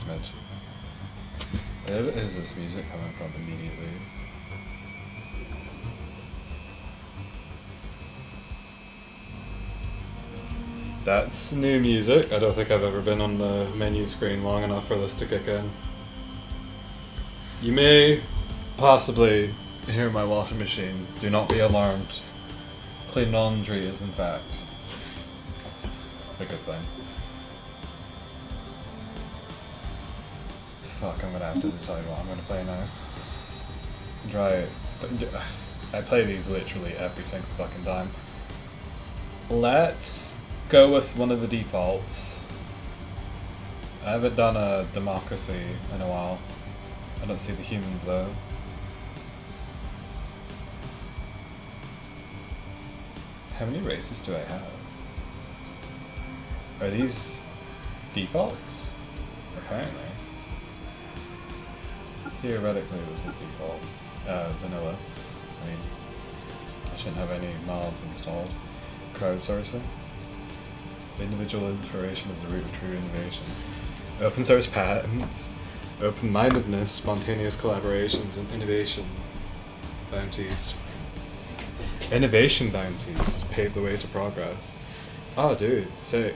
smidge. Where is this music coming from immediately? That's new music. I don't think I've ever been on the menu screen long enough for this to kick in. You may possibly hear my washing machine. Do not be alarmed. Clean laundry is in fact a good thing. Fuck, I'm gonna have to decide what I'm gonna play now. I play these literally every single fucking time. Let's go with one of the defaults. I haven't done a democracy in a while. I don't see the humans though. How many races do I have? Are these defaults? Apparently. Theoretically this is default. Vanilla. I mean, I shouldn't have any mods installed. Crowdsourcing. Individual inspiration is the root of true innovation. Open source patents, open-mindedness, spontaneous collaborations, and innovation bounties. Innovation bounties pave the way to progress. Oh dude, sick.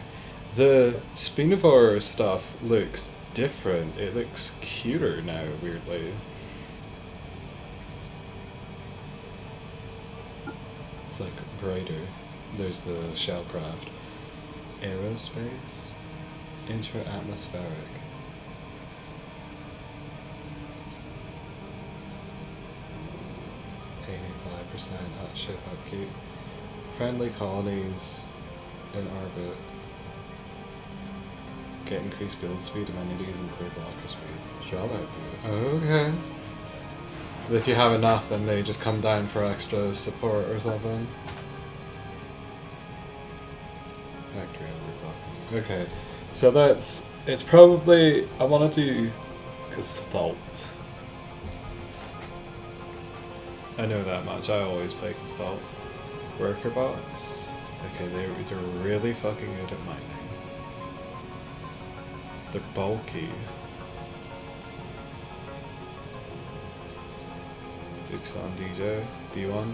The Spinivore stuff looks different. It looks cuter now, weirdly. It's like brighter. There's the shellcraft. Aerospace. Intra-atmospheric. Hot ship upkeep. Friendly colonies in orbit. Get increased build speed, amenities, and clear blocker speed. Job output. Okay. If you have enough, then they just come down for extra support or something. Factory overclocking. Okay, so it's probably, I want to do Gestalt. I know that much, I always play Gestalt. Worker bots. Okay, they're really fucking good at mining. They're bulky. Dixon DJ, D1.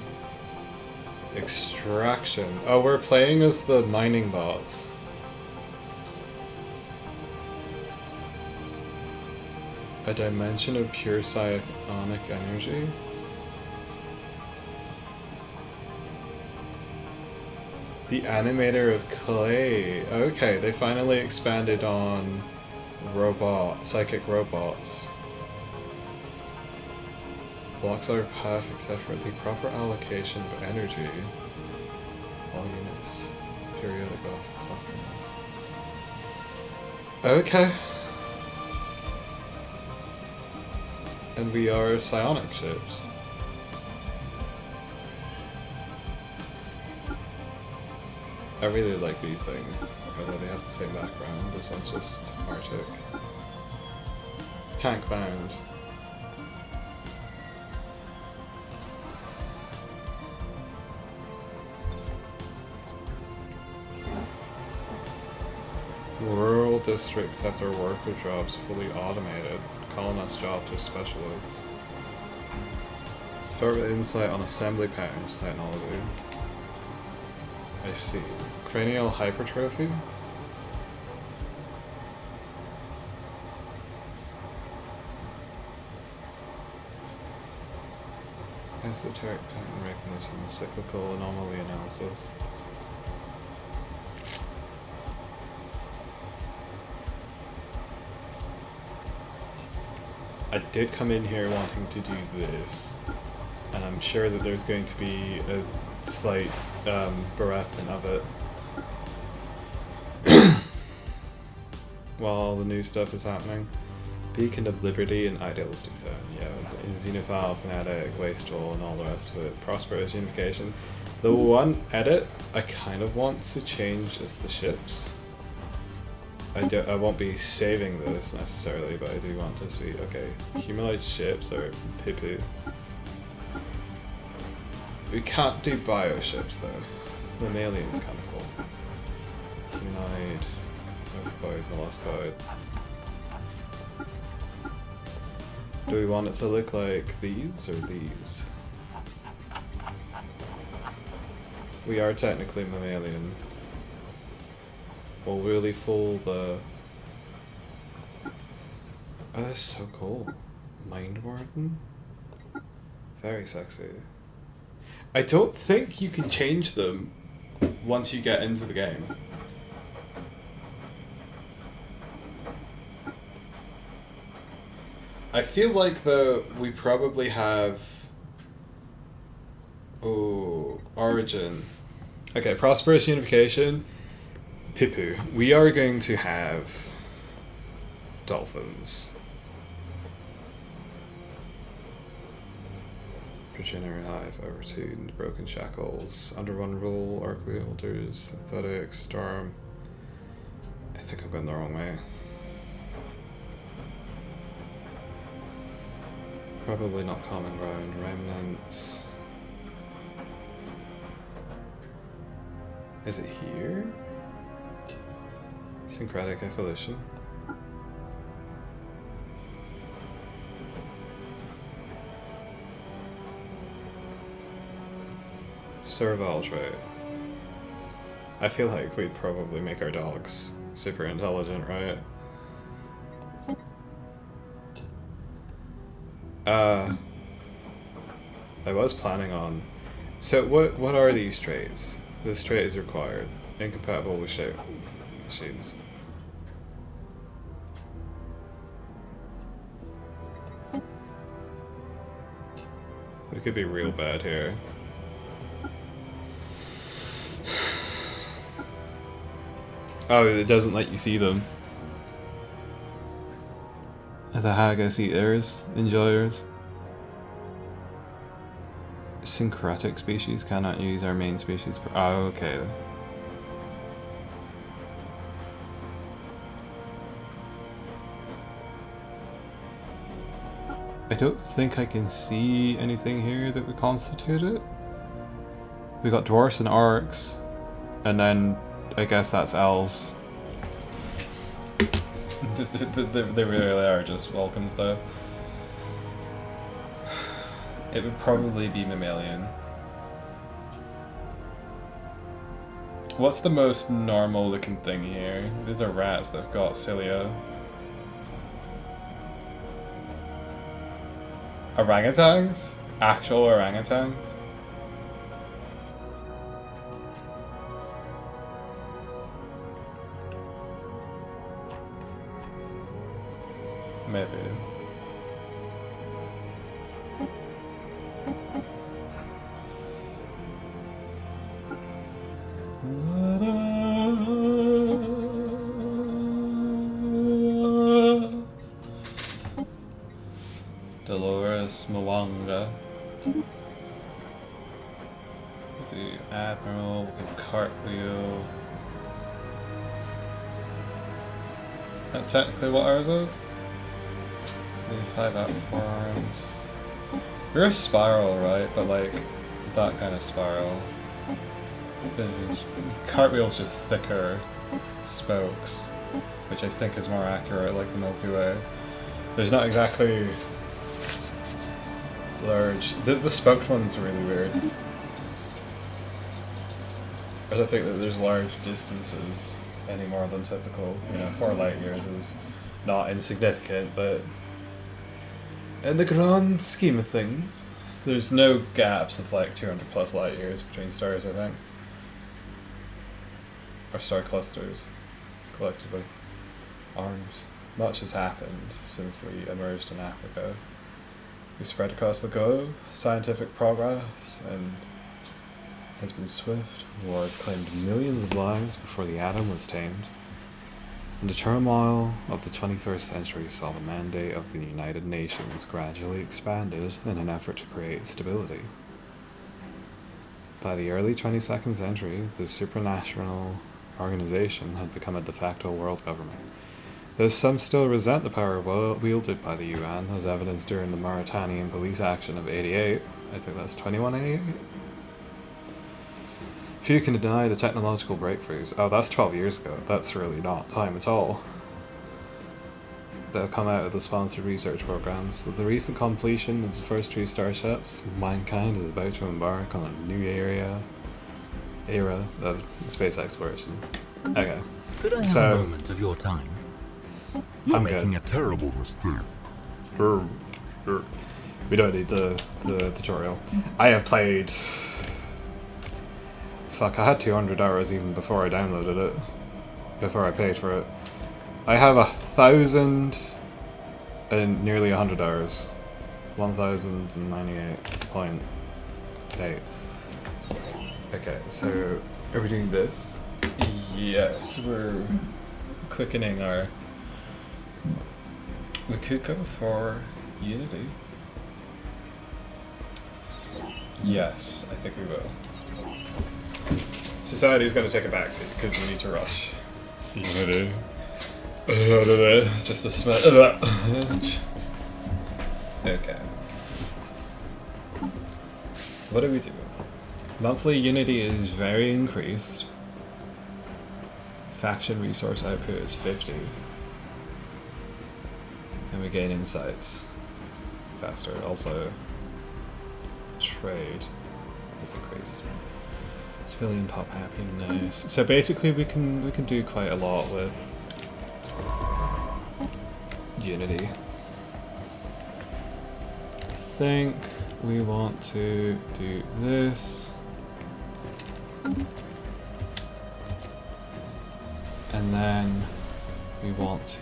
Extraction. Oh, we're playing as the mining bots. A dimension of pure psionic energy? The animator of clay. Okay, they finally expanded on psychic robots. Blocks are path except for the proper allocation of energy. All units. Periodic off. Okay. And we are psionic ships. I really like these things, although they have the same background. This one's just Arctic. Tank bound. Rural districts have their worker jobs fully automated. Colonist jobs are specialists. Start with insight on assembly patterns technology. I see. Cranial hypertrophy? Esoteric pattern recognition and cyclical anomaly analysis. I did come in here wanting to do this, and I'm sure that there's going to be a slight berethment of it while all the new stuff is happening. Beacon of Liberty and Idealistic Zone, yeah, Xenophile, Fanatic, Wasteful, and all the rest of it. Prosperous Unification. The one edit I kind of want to change is the ships. I won't be saving this necessarily, but I do want to see, okay, humanoid ships are poo-poo. We can't do bioships though. Mammalian's kind of cool. Humanoid, overpowered, molluscoid. Do we want it to look like these or these? We are technically mammalian. We'll really fool the... Oh, that's so cool. Mind Warden? Very sexy. I don't think you can change them once you get into the game. I feel like, though, we probably have... Oh, Origin. Okay, Prosperous Unification. Pipu. We are going to have dolphins. Progenitor Hive, Overtuned, Broken Shackles, Under One Rule, Arc Wielders, Synthetic, Storm. I think I'm going the wrong way. Probably not Common Ground. Remnants. Is it here? Syncretic Evolution. Survival trait. I feel like we'd probably make our dogs super intelligent, right? I was planning on... So what are these traits? This trait is required. Incompatible with shape machines. We could be real bad here. Oh, it doesn't let you see them. The haggis eaters, enjoyers. Syncretic species cannot use our main species. Oh, okay. I don't think I can see anything here that would constitute it. We got dwarfs and orcs, and then I guess that's elves. They really are just Vulcans, though. It would probably be mammalian. What's the most normal looking thing here? These are rats that have got cilia. Orangutans? Actual orangutans? Maybe. Dolores Mwanga. We'll do Admiral, we'll do Cartwheel. That technically what ours is? 5 out of 4 arms. We're a spiral, right? But like that kind of spiral. Cartwheel's just thicker spokes, which I think is more accurate, like the Milky Way. There's not exactly large. The spoked one's really weird. I don't think that there's large distances any more than typical. You know, 4 light years is not insignificant, but in the grand scheme of things, there's no gaps of like 200 plus light years between stars, I think. Or star clusters, collectively. Arms. Much has happened since we emerged in Africa. We spread across the globe, scientific progress, and has been swift. War has claimed millions of lives before the atom was tamed. And the turmoil of the 21st century saw the mandate of the United Nations gradually expanded in an effort to create stability. By the early 22nd century, the supranational organization had become a de facto world government. Though some still resent the power wielded by the UN, as evidenced during the Mauritanian police action of '88, I think that's 2188. Few can deny the technological breakthroughs. Oh, that's 12 years ago. That's really not time at all. that have come out of the sponsored research programs. With the recent completion of the first 2 starships, mankind is about to embark on a new era of space exploration. Okay. Could I have a moment of your time? You're making a terrible mistake. Sure. We don't need the tutorial. I have played... Fuck, I had 200 hours even before I downloaded it. Before I paid for it. I have 1,000 and nearly 100 hours. 1,098.8. Okay, so are we doing this? Yes, we're quickening our... We could go for Unity. Yes, I think we will. Society's going to take a backseat because we need to rush. Unity. Just a smidge. Okay. What do we do? Monthly Unity is very increased. Faction resource output is 50. And we gain insights faster. Also, trade is increased. Civilian pop happy, nice. So basically we can do quite a lot with Unity. I think we want to do this. And then we want to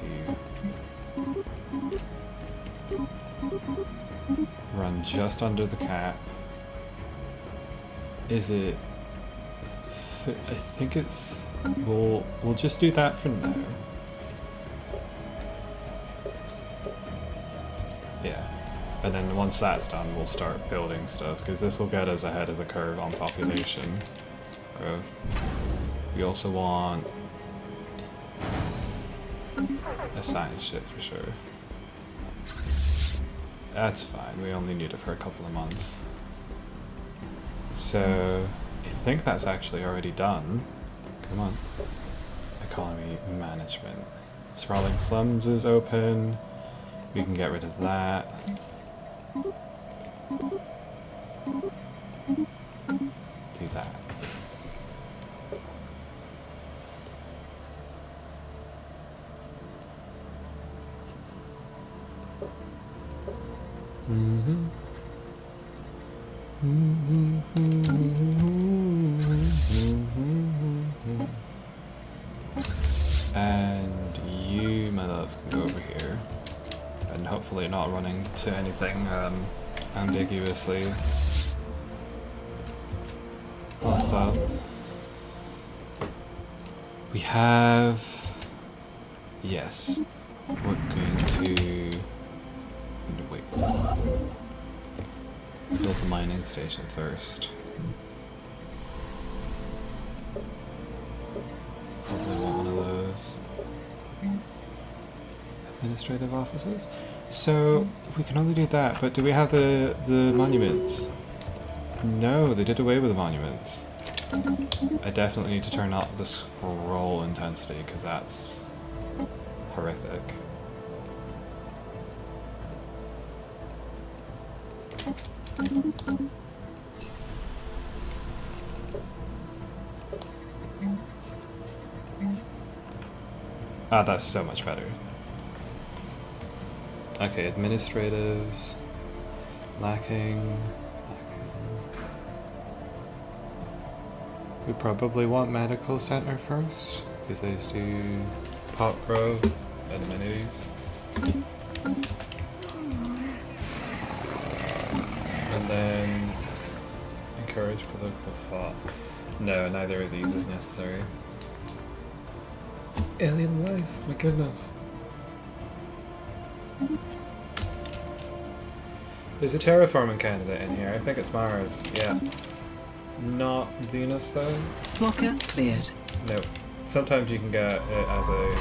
run just under the cap. Is it... I think it's... We'll just do that for now. Yeah. And then once that's done, we'll start building stuff, because this will get us ahead of the curve on population growth. We also want a science ship for sure. That's fine, we only need it for a couple of months. So, I think that's actually already done. Come on. Economy management. Sprawling slums is open. We can get rid of that. Do that. And you, my love, can go over here. And hopefully not running to anything ambiguously hostile. We have... Yes. We're going to... Wait. Build the mining station first. Probably want one of those. Administrative offices? So, we can only do that, but do we have the monuments? No, they did away with the monuments. I definitely need to turn up the scroll intensity, because that's horrific. Ah, that's so much better. Okay, administratives. Lacking. We probably want medical center first, because they do pop growth and amenities. And then encourage political thought. No, neither of these is necessary. Alien life, my goodness. There's a terraforming candidate in here. I think it's Mars. Yeah. Not Venus though. Blocker cleared. Nope. Sometimes you can get it as a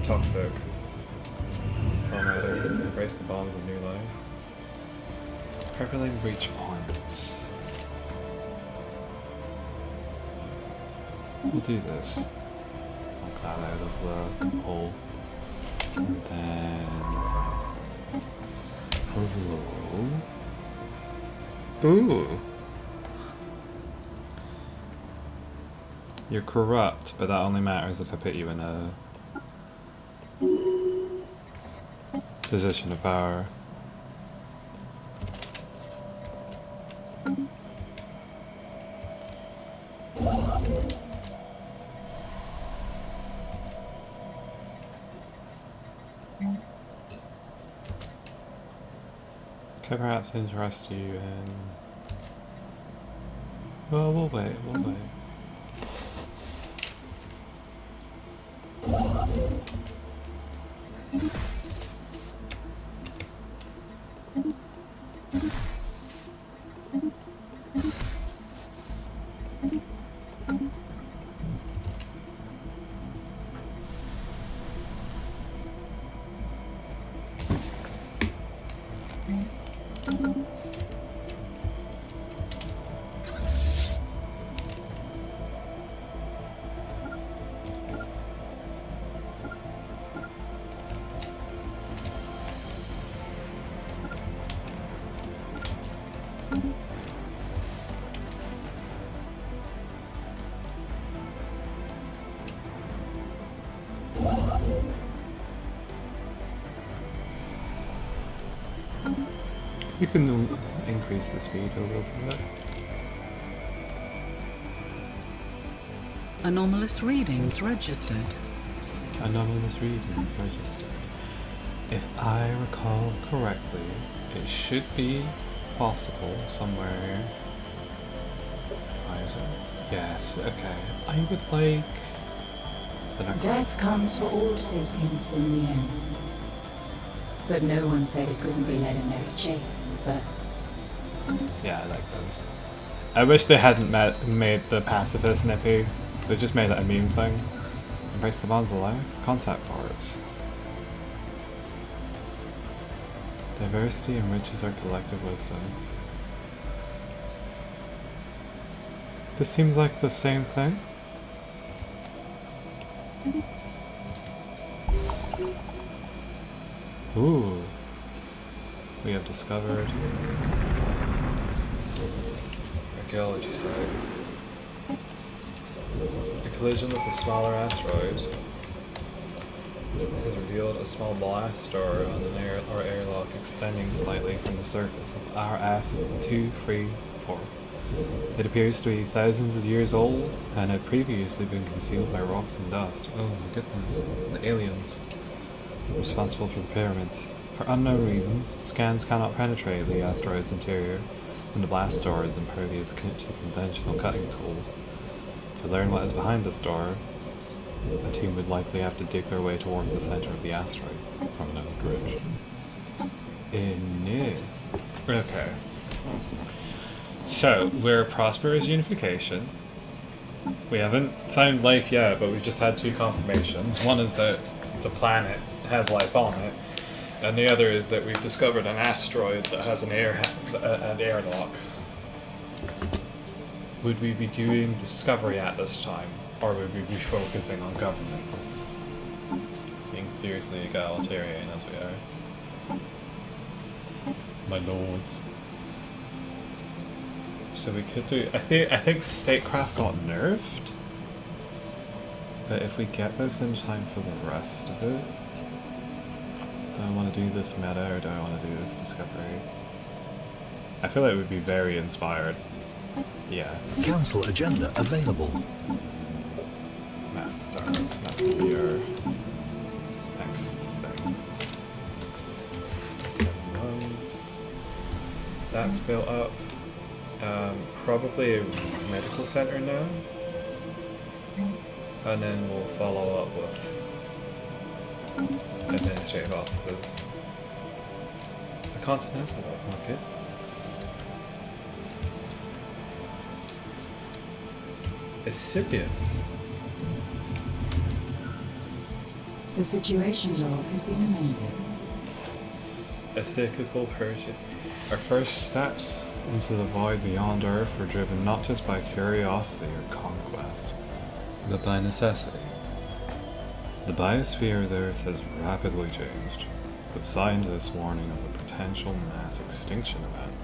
toxic formatter. Embrace the bonds of new life. Hyperlink breach points. We'll do this. Knock that out of the hole. And then Ooh. You're corrupt, but that only matters if I put you in a position of power. Could perhaps interest you in... Well, we'll wait, we'll wait. You can increase the speed a little bit. Anomalous readings registered. Anomalous readings registered. If I recall correctly, it should be possible somewhere. Why is it? Yes, okay. I would like the next Death comes for all sapients in the end. But no one said it couldn't be led a merry chase first. Yeah, I like those. I wish they hadn't made the pacifist nippy. They just made it a meme thing. Embrace the bonds of life. Contact bars. Diversity enriches our collective wisdom. This seems like the same thing. Ooh. We have discovered Archaeology site. A collision with a smaller asteroid has revealed a small blast door on an airlock extending slightly from the surface of RF-234. It appears to be thousands of years old and had previously been concealed by rocks and dust. Oh my goodness, the aliens responsible for the pyramids. For unknown reasons, scans cannot penetrate the asteroid's interior, and the blast door is impervious to conventional cutting tools. To learn what is behind this door, a team would likely have to dig their way towards the center of the asteroid from another direction. Okay. So, we're Prosperous Unification. We haven't found life yet, but we've just had two confirmations. One is that the planet has life on it, and the other is that we've discovered an asteroid that has an airlock. Would we be doing discovery at this time, or would we be focusing on government? Being fiercely egalitarian as we are. My lords. So we could do... I think statecraft got nerfed? But if we get this in time for the rest of it... Do I want to do this meta, or do I want to do this discovery? I feel like it would be very inspired. Yeah. Council agenda available. Math stars. That's going to be our next thing. 7 months. That's built up. Probably a medical center now. And then we'll follow up with administrative offices. The Continental Market. Escipius. The situation log has been amended. A cyclical Persian. Our first steps into the void beyond Earth were driven not just by curiosity or conquest, but by necessity. The biosphere of the Earth has rapidly changed, with scientists warning of a potential mass extinction event.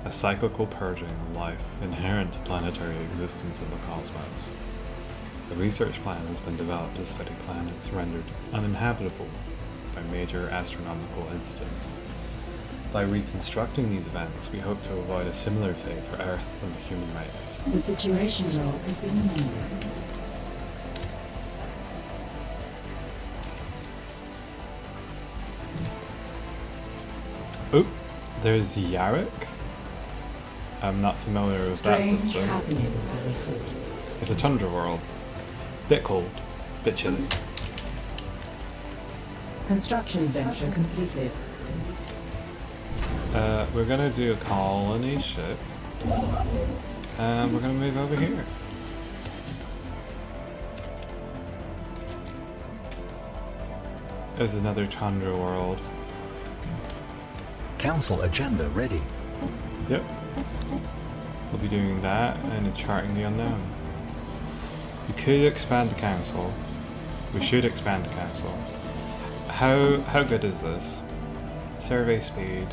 A cyclical purging of life inherent to planetary existence in the cosmos. The research plan has been developed to study planets rendered uninhabitable by major astronomical incidents. By reconstructing these events, we hope to avoid a similar fate for Earth and the human race. The situation log has been amended. Oh, there's Yarrick. I'm not familiar with that Strange system. happenings are afoot. It's a tundra world. Bit cold, bit chilly. Construction venture completed. We're gonna do a colony ship. And we're gonna move over here. There's another tundra world. Council agenda ready. Yep. We'll be doing that and charting the unknown. We could expand the council. We should expand the council. How good is this? Survey speed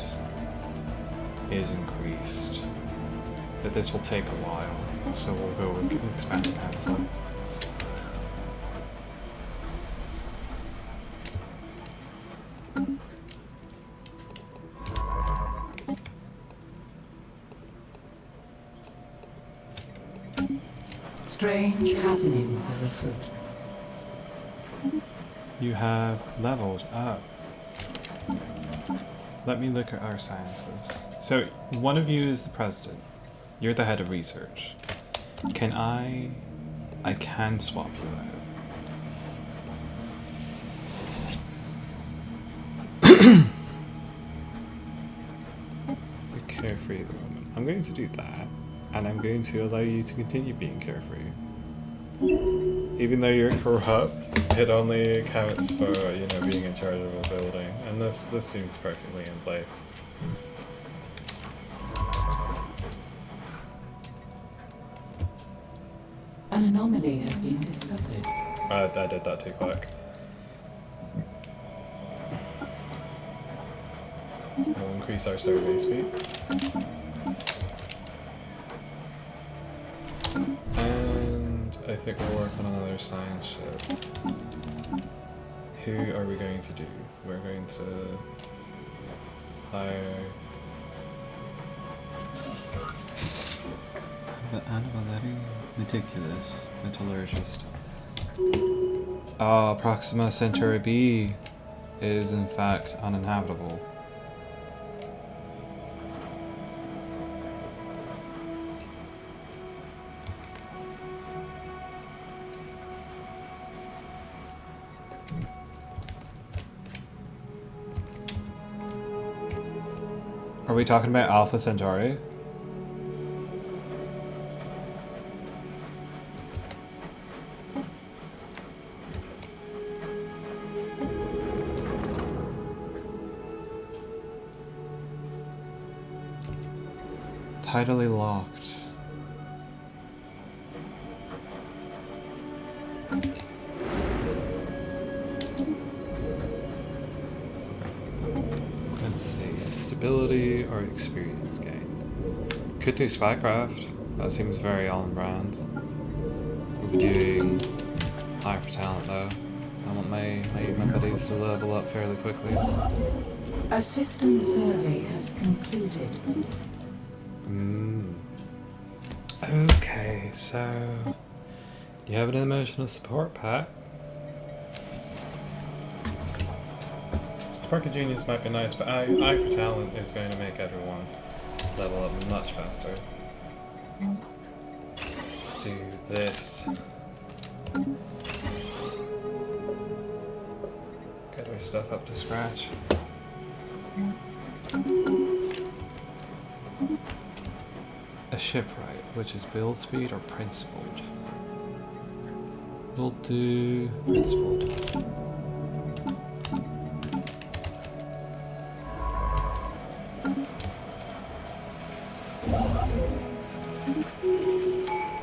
is increased, but this will take a while, so we'll go with expand the council. Strange happenings are afoot. You have leveled up. Let me look at our scientists. So, one of you is the president. You're the head of research. Can I can swap you out. You're carefree at the moment. I'm going to do that, and I'm going to allow you to continue being carefree. Even though you're corrupt, it only counts for, you know, being in charge of a building, and this seems perfectly in place. An anomaly has been discovered. I did that too quick. We'll increase our survey speed. And I think we'll work on another science ship. Who are we going to do? We're going to hire Annabelle Meticulous Metallurgist. Ah, Proxima Centauri B is in fact uninhabitable. Are we talking about Alpha Centauri? Tidally locked. Let's see, stability or experience gain. Could do spycraft. That seems very on brand. We'll be doing high for talent though. I want my buddies to level up fairly quickly. A system survey has concluded. Okay, so you have an emotional support pack. Spark of Genius might be nice, but Eye for Talent is going to make everyone level up much faster. Let's do this. Get our stuff up to scratch. A shipwright, which is build speed or principled. We'll do principled.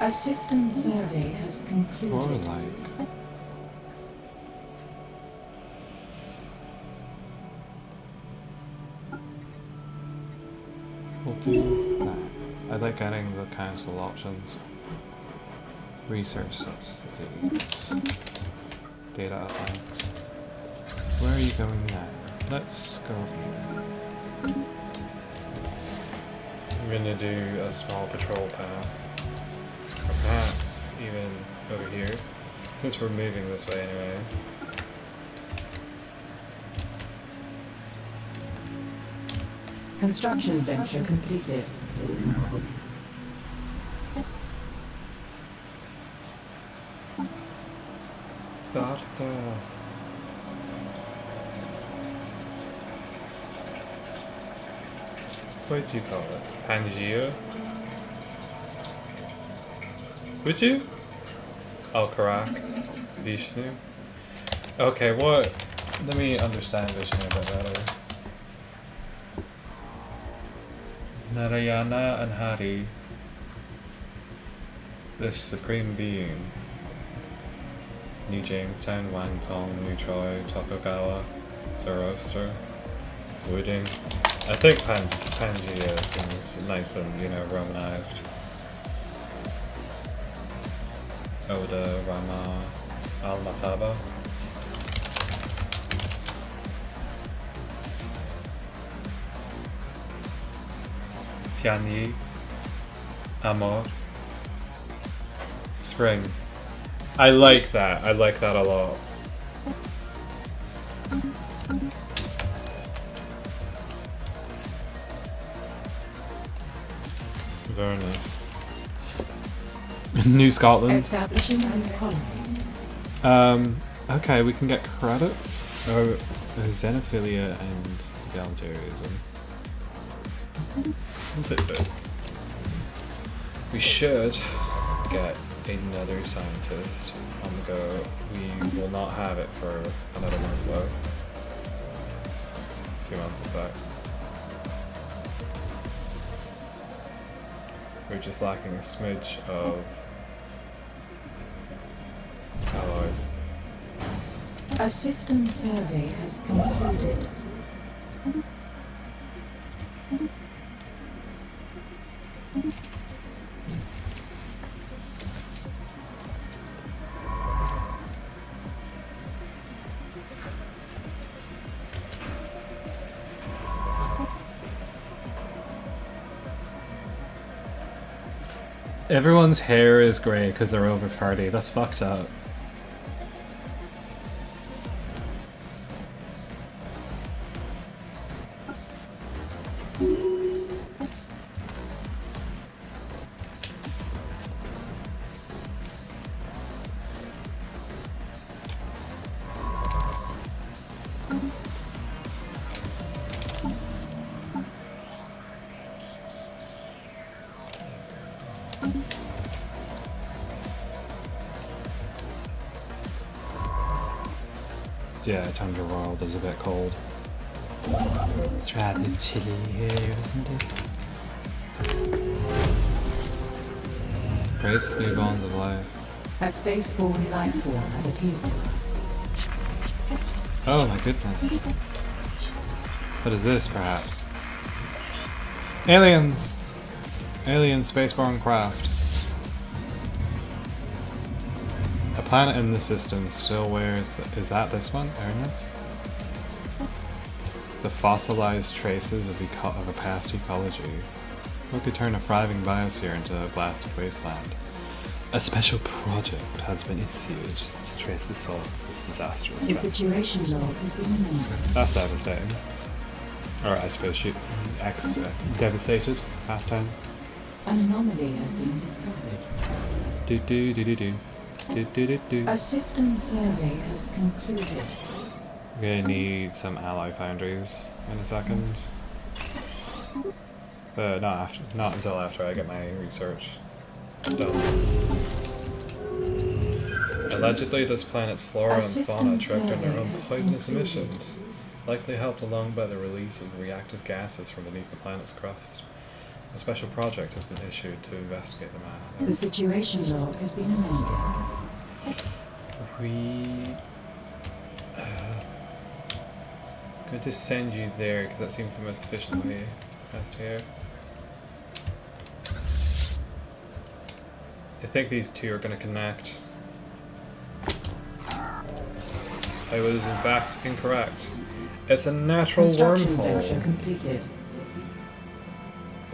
A system survey has concluded. Warlike. We'll do that. I like getting the council options. Research subsidies. Data outlines. Where are you going now? Let's go over here. I'm gonna do a small patrol path. Or perhaps even over here. Since we're moving this way anyway. Construction venture completed. Sparta. What do you call it? Pangea? Would you? Al-Karak? Vishnu? Okay, what? Let me understand Vishnu a bit better. Narayana and Hari, the Supreme Being. New Jamestown, Wangtong, New Troy, Tokugawa, Zoroaster, Wooding. I think Pangea seems nice and, you know, Romanized. Oda, Rama, Al-Mataba. Tianyi, Amor, Spring. I like that. I like that a lot. Very nice. New Scotland. Establishing a new colony. Okay, we can get credits. Oh, xenophilia and egalitarianism. We'll take that. We should get another scientist on the go. We will not have it for another month though. 2 months in fact. We're just lacking a smidge of allies. A system survey has concluded. Everyone's hair is grey because they're over 30. That's fucked up. Yeah, Tundra World is a bit cold. It's rather chilly here, isn't it? Gracefully bonds of life. A spaceborne life form has appeared to us. Oh my goodness. What is this, perhaps? Aliens! Alien spaceborne craft. A planet in the system still wears is that this one, Ernest? The fossilized traces of a past ecology. What could turn a thriving biosphere into a blasted wasteland? A special project has been issued to trace the source of this disastrous The situation log has been amended. That's devastating. Or I suppose she devastated past tense. An anomaly has been discovered. Do do do do do. Do do do do. A system survey has concluded. We're gonna need some ally foundries in a second. But not until after I get my research done. Allegedly, this planet's flora and fauna tripped in their own poisonous emissions, likely helped along by the release of reactive gases from beneath the planet's crust. A special project has been issued to investigate the matter. The situation log has been amended. We going to send you there because that seems the most efficient way past here. I think these two are going to connect. I was in fact incorrect. It's a natural Construction venture wormhole. completed.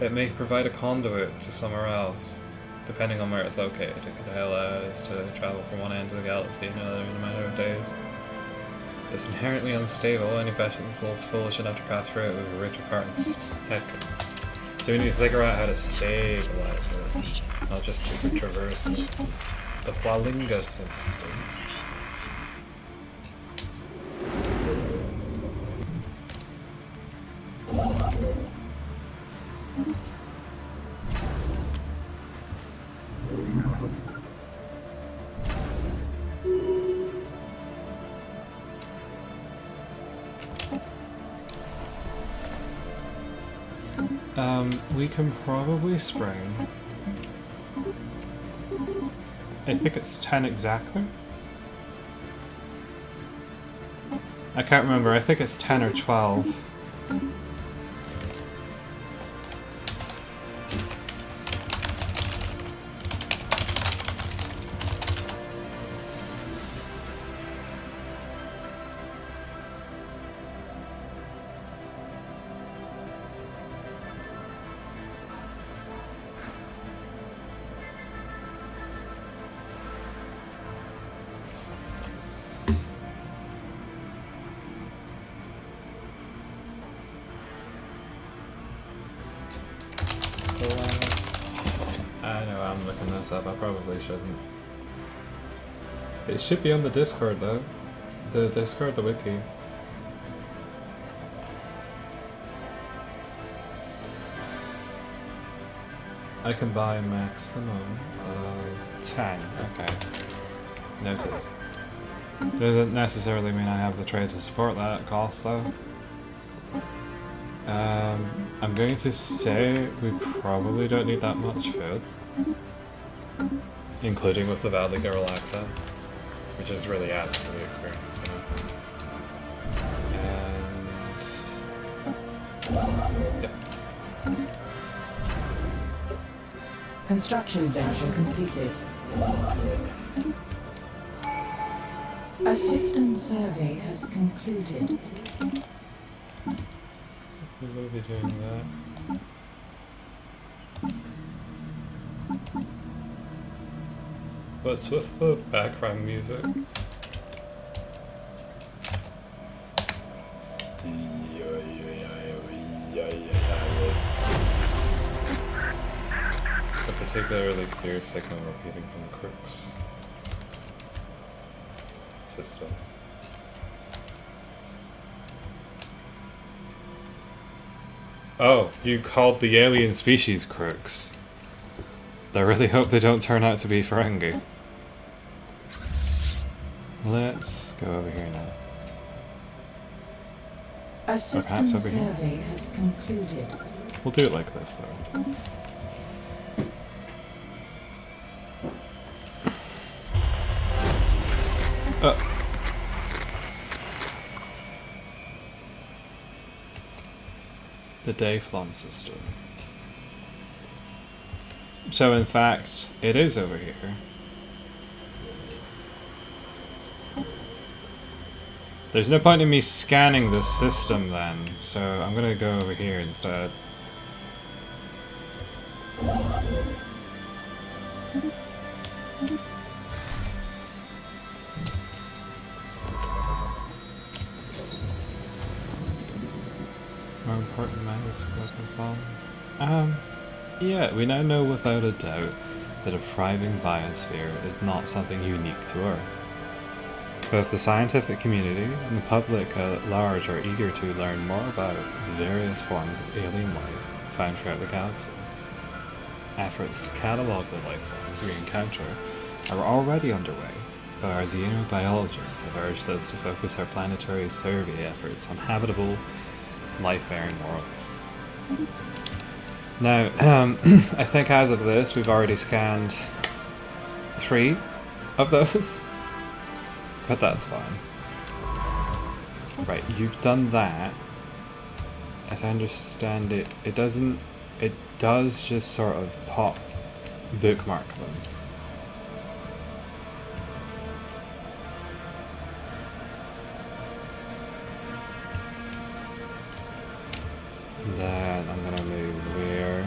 It may provide a conduit to somewhere else, depending on where it's located. It could allow us to travel from one end of the galaxy to another in a matter of days. It's inherently unstable. Any vessels foolish enough to pass through it will rip apart in seconds. So we need to figure out how to stabilize it, not just to traverse it. The Hualinga system. We can probably spring. I think it's 10 exactly. I can't remember, I think it's 10 or 12. I know I'm looking this up, I probably shouldn't. It should be on the Discord though. The Discord, the wiki. I can buy a maximum of 10. Okay. Noted. Doesn't necessarily mean I have the trade to support that cost though. I'm going to say we probably don't need that much food. Including with the Valley Relaxa, which just really adds to the experience, you know. And... yeah. Construction venture completed. A system survey has concluded. We will be doing that. What's with the background music? A particularly clear signal repeating from the Crooks system. Oh, you called the alien species Crooks. I really hope they don't turn out to be Ferengi. Let's go over here now. A system over here. survey has concluded. We'll do it like this though. The Dayflon system. So in fact, it is over here. There's no point in me scanning this system then, so I'm gonna go over here instead. More important matters to focus on. Yeah, we now know without a doubt that a thriving biosphere is not something unique to Earth. Both the scientific community and the public at large are eager to learn more about various forms of alien life found throughout the galaxy. Efforts to catalogue the life forms we encounter are already underway, but our xenobiologists have urged us to focus our planetary survey efforts on habitable, life-bearing worlds. Now, I think as of this, we've already scanned 3 of those, but that's fine. Right, you've done that. As I understand it, it does just sort of bookmark them. Then I'm gonna move there.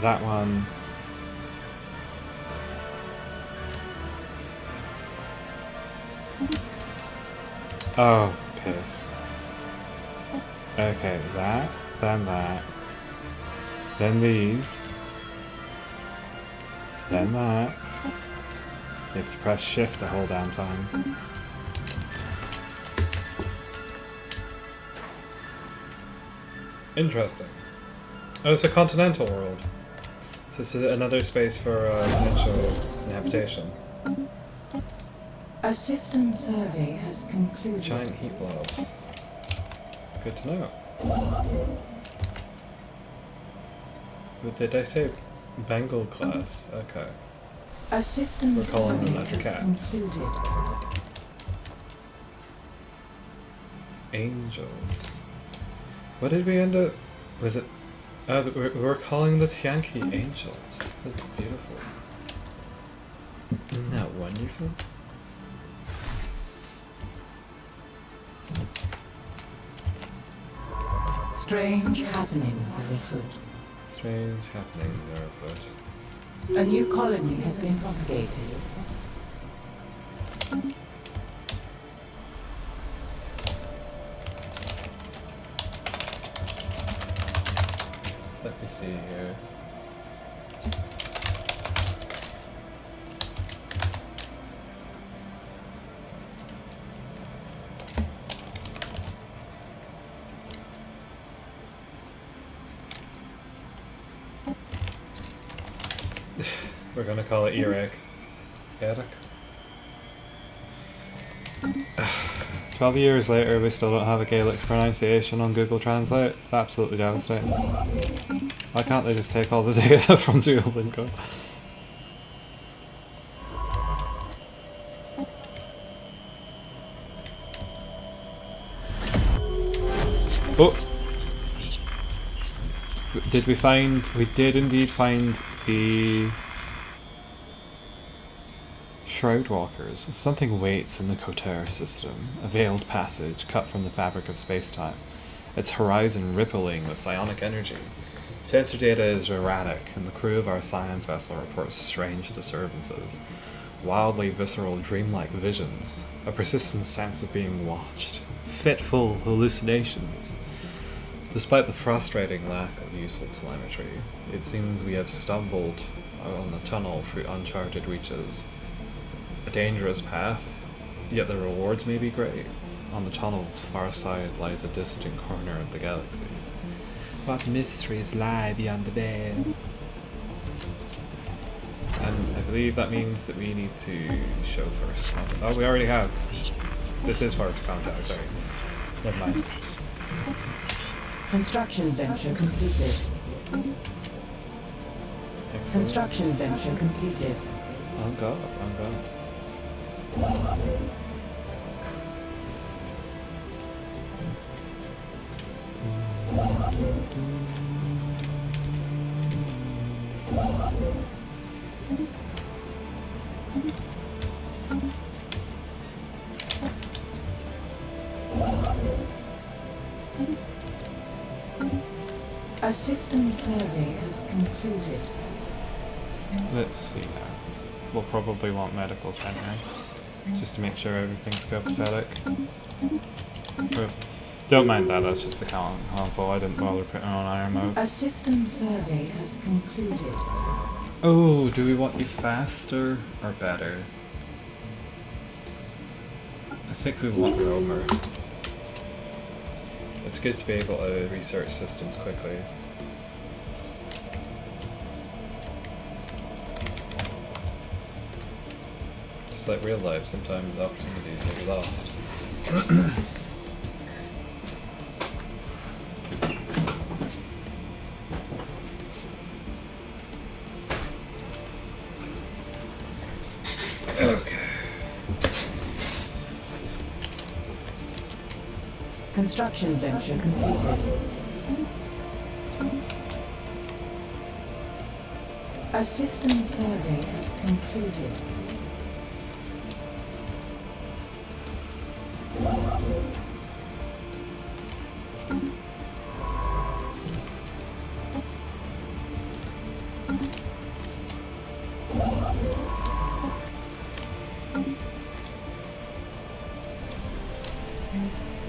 That one. Oh, piss. Okay, that, then these, then that. You have to press shift the whole damn time. Interesting. Oh, it's a continental world. So this is another space for potential inhabitation. A system survey has concluded. Giant heat blobs. Good to know. What did I say? Bengal class. Okay. A system We're calling them survey letter has cats. concluded. Angels. What did we end up? Was it? We're calling this Yankee Angels. That's beautiful. Isn't that wonderful? Strange happenings are afoot. Strange happenings are afoot. A new colony has been propagated. Let me see here. We're gonna call it Eric. Eric. 12 years later, we still don't have a Gaelic pronunciation on Google Translate. It's absolutely devastating. Why can't they just take all the data from Duolingo? Oh! Did we find... We did indeed find the... Shroud Walkers. Something waits in the Koter system, a veiled passage cut from the fabric of space-time, its horizon rippling with psionic energy. Sensor data is erratic, and the crew of our science vessel reports strange disturbances, wildly visceral dreamlike visions, a persistent sense of being watched, fitful hallucinations. Despite the frustrating lack of useful telemetry, it seems we have stumbled on the tunnel through uncharted reaches. A dangerous path, yet the rewards may be great. On the tunnel's far side lies a distant corner of the galaxy. What mysteries lie beyond the veil? And I believe that means that we need to show first contact. Oh, we already have. This is first contact, sorry. Never mind. Construction venture completed. Excellent. Construction venture completed. On God, on God. A system survey has concluded. Let's see now. We'll probably want medical center, just to make sure everything's copacetic. Don't mind that, that's just the console. I didn't bother putting on iron mode. A system survey has concluded. Oh, do we want you faster or better? I think we want rover. It's good to be able to research systems quickly. Just like real life, sometimes opportunities get lost. Okay. Construction venture completed. A system survey has concluded.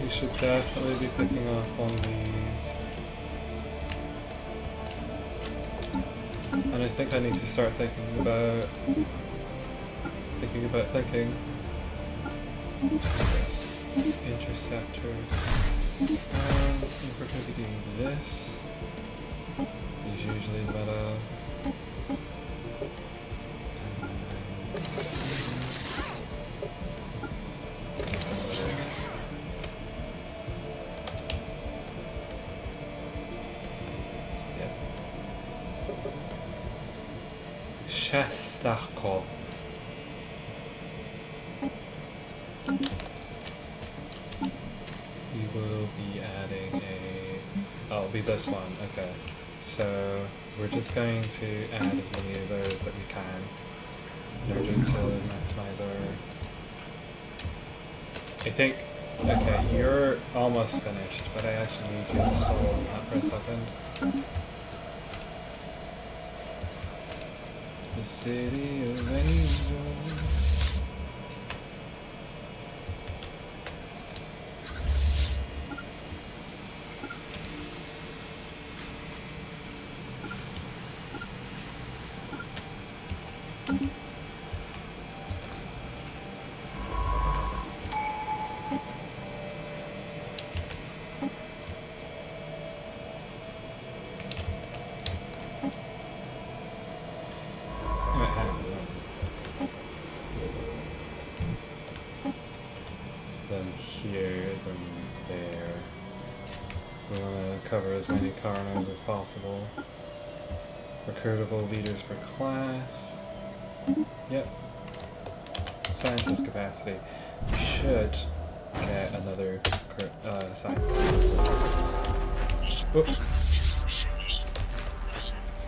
You should definitely be picking up on these. And I think I need to start thinking about thinking. Interceptor. If we're going to be doing this, is usually meta. Shestako. We will be adding a... Oh, it'll be this one, okay. So, we're just going to add as many of those that we can in order to maximize our... I think... Okay, you're almost finished, but I actually need you to stall on that for a second. The city of angels. Then here, then there. We want to cover as many coroners as possible. Recruitable leaders per class. Yep. Scientist capacity. We should get another science. Oops.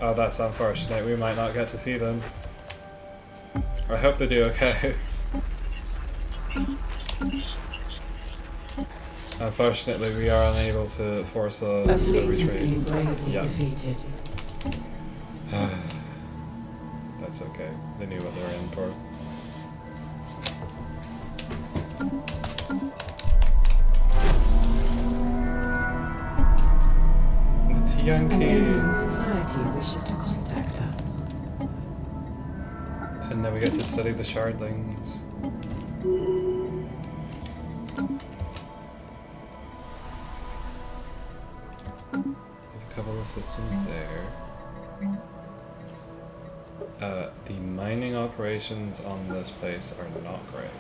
Oh, that's unfortunate. We might not get to see them. I hope they do okay. Unfortunately, we are unable to force a fleet retreat. has been bravely defeated. That's okay. They knew what they were in for. It's An Yankee. alien society wishes to contact us. And then we get to study the shardlings. A couple of systems there. The mining operations on this place are not great.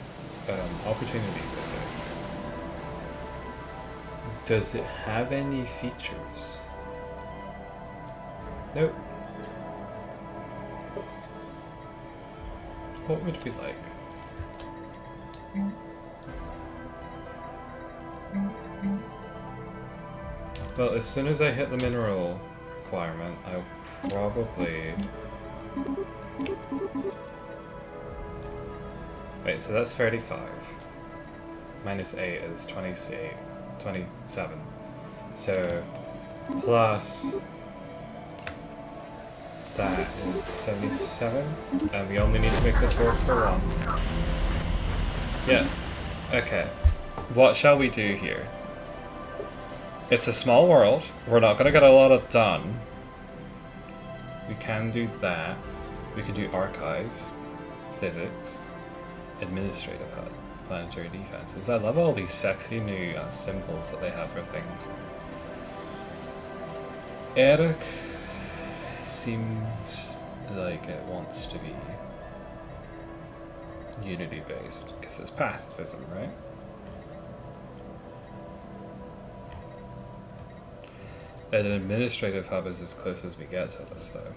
Opportunities, I say. Does it have any features? Nope. What would we like? Well, as soon as I hit the mineral requirement, I'll probably... Wait, so that's 35. Minus 8 is 27. So, plus... that is 77. And we only need to make this work for one. Yeah. Okay. What shall we do here? It's a small world. We're not going to get a lot of done. We can do that. We can do archives, physics, administrative hub, planetary defenses. I love all these sexy new symbols that they have for things. Eric seems like it wants to be Unity based because it's pacifism, right? An administrative hub is as close as we get to this, though.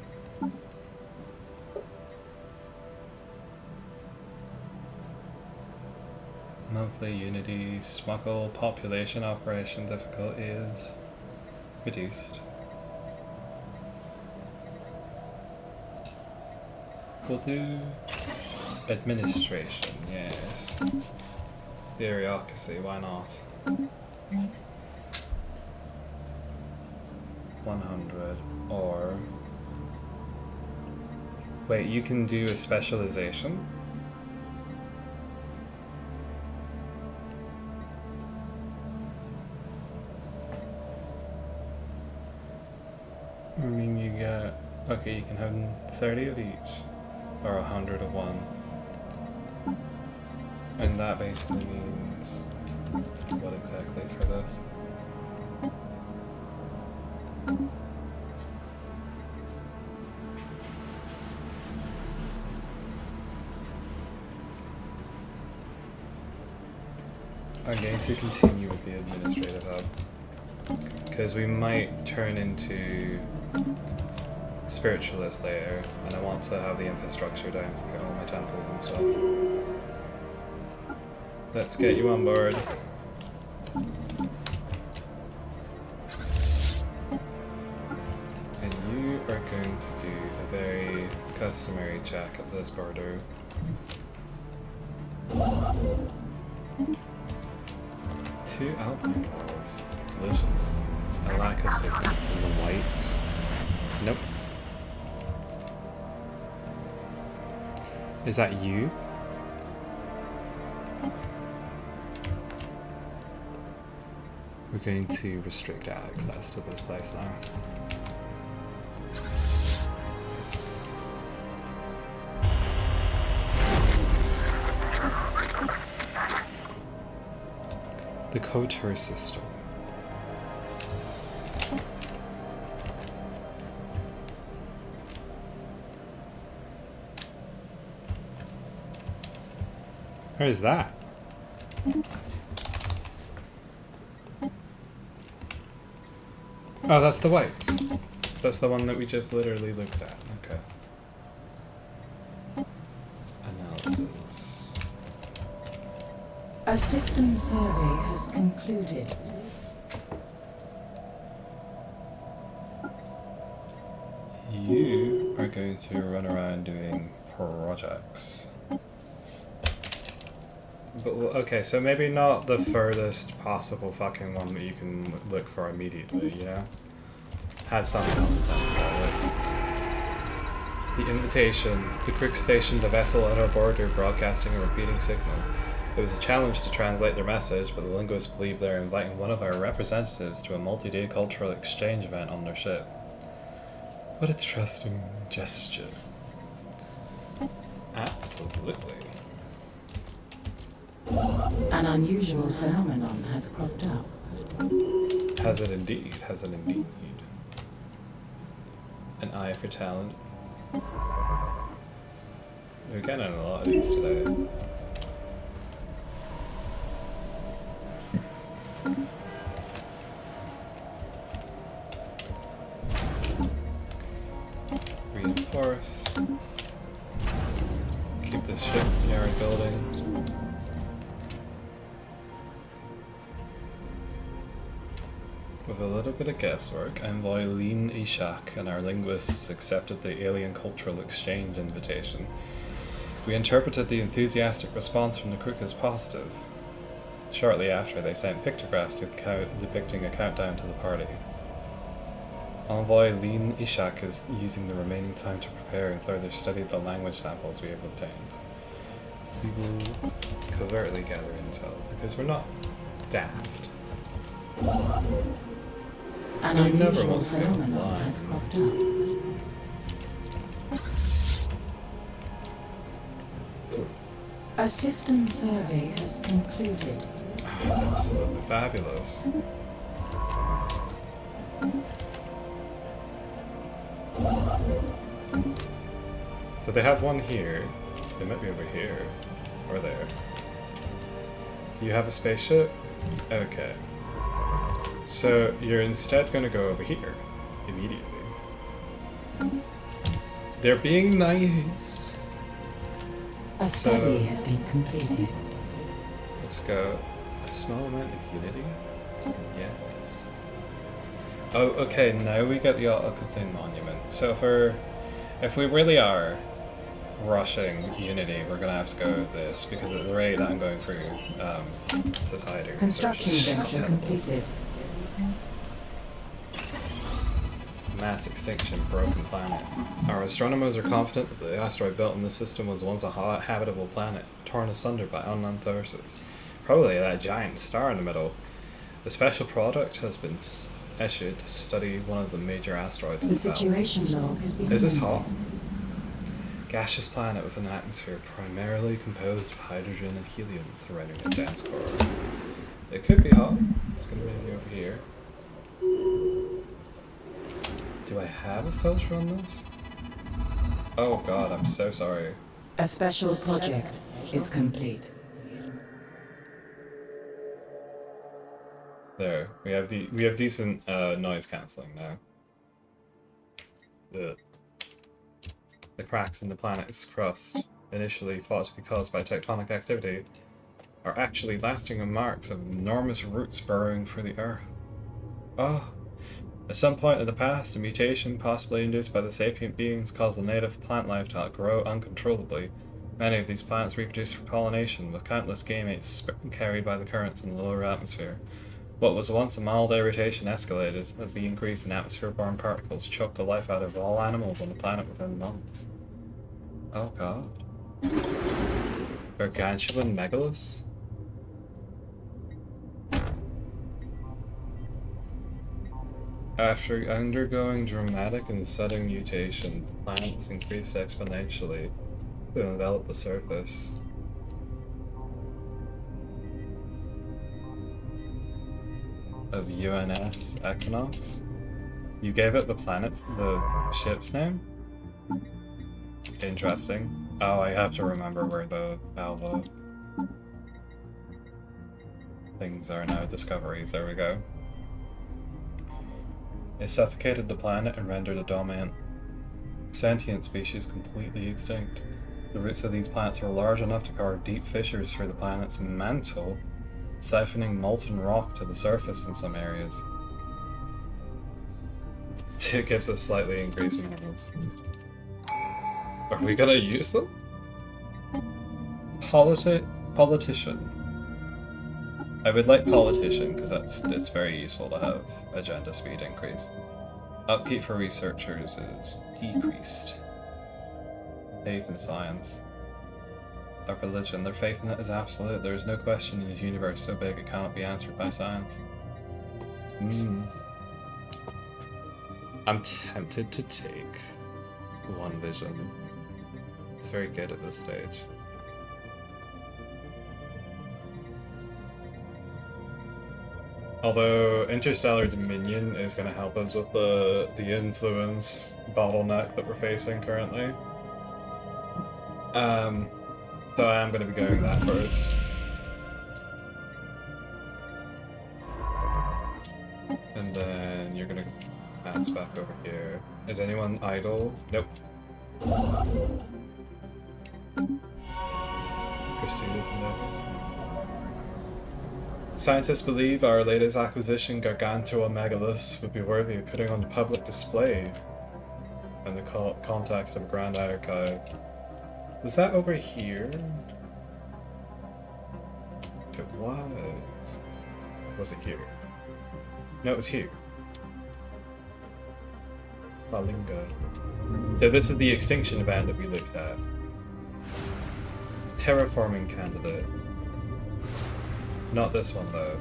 Monthly Unity smuggle population operation difficulty is reduced. We'll do administration, yes. Bureaucracy, why not? 100, or... Wait, you can do a specialization? I mean, you get... Okay, you can have 30 of each. Or 100 of one. And that basically means... What exactly for this? I'm going to continue with the administrative hub. Because we might turn into spiritualist later, and I want to have the infrastructure down for all my temples and stuff. Let's get you on board. And you are going to do a very customary check at this border. Two alpine walls. Delicious. I lack a signal from the whites. Nope. Is that you? We're going to restrict access to this place now. The couture system. Where is that? Oh, that's the whites. That's the one that we just literally looked at. Okay. Analysis. A system survey has concluded. You are going to run around doing projects. But, okay, so maybe not the furthest possible fucking one that you can look for immediately, you know? Have some common sense about it. The invitation. The Crook stationed a vessel at our border broadcasting a repeating signal. It was a challenge to translate their message, but the linguists believe they're inviting one of our representatives to a multi-day cultural exchange event on their ship. What a trusting gesture. Absolutely. An unusual phenomenon has cropped up. Has it indeed? Has it indeed? An eye for talent. We're getting a lot of these today. Reinforce. Keep this shipyard building. With a little bit of guesswork, Envoy Lean Ishak and our linguists accepted the alien cultural exchange invitation. We interpreted the enthusiastic response from the Crook as positive. Shortly after, they sent pictographs depicting a countdown to the party. Envoy Lean Ishak is using the remaining time to prepare and further study the language samples we have obtained. We will covertly gather intel, because we're not daft. An unusual phenomenon has cropped up. A system survey has concluded. Oh, absolutely fabulous. So they have one here. They might be over here. Or there. Do you have a spaceship? Okay. So you're instead going to go over here. Immediately. They're being nice. A study has been completed. Let's go. A small amount of unity? Yes. Oh, okay, now we get the Alcathin monument. So if we really are rushing Unity, we're gonna have to go with this because at the rate that I'm going through society Construction research, venture completed. Mass extinction, broken planet. Our astronomers are confident that the asteroid built in this system was once a habitable planet, torn asunder by unknown forces. Probably that giant star in the middle. A special product has been issued to study one of the major asteroids. The situation log has been Is this amended. hot? Gaseous planet with an atmosphere primarily composed of hydrogen and helium surrounding a dense core. It could be hot. It's going to be over here. Do I have a filter on this? Oh god, I'm so sorry. A special project is complete. There, we have decent noise cancelling now. The cracks in the planet's crust, initially thought to be caused by tectonic activity, are actually lasting marks of enormous roots burrowing through the earth. Oh. At some point in the past, a mutation, possibly induced by the sapient beings, caused the native plant life to grow uncontrollably. Many of these plants reproduce through pollination, with countless gametes carried by the currents in the lower atmosphere. What was once a mild irritation escalated, as the increase in atmosphere-borne particles choked the life out of all animals on the planet within months. Oh god. Gargantuan megaliths? After undergoing dramatic and sudden mutation, planets increased exponentially to envelop the surface. Of UNS Equinox? You gave it the ship's name? Interesting. Oh, I have to remember where the Alva things are now. Discoveries, there we go. It suffocated the planet and rendered a dominant sentient species completely extinct. The roots of these plants were large enough to carve deep fissures through the planet's mantle, siphoning molten rock to the surface in some areas. It gives us slightly increased minerals. Are we gonna use them? Politician. I would like politician because it's very useful to have agenda speed increase. Upkeep for researchers is decreased. Faith in science. Our religion, their faith in it is absolute. There is no question in a universe so big it cannot be answered by science. I'm tempted to take one vision. It's very good at this stage. Although Interstellar Dominion is going to help us with the influence bottleneck that we're facing currently. So I am going to be going that first. And then you're going to pass back over here. Is anyone idle? Nope. Pursuit is no. Scientists believe our latest acquisition, Gargantua megaliths, would be worthy of putting on public display in the context of a grand archive. Was that over here? It was. Was it here? No, it was here. Balinga. So this is the extinction event that we looked at. Terraforming candidate. Not this one though.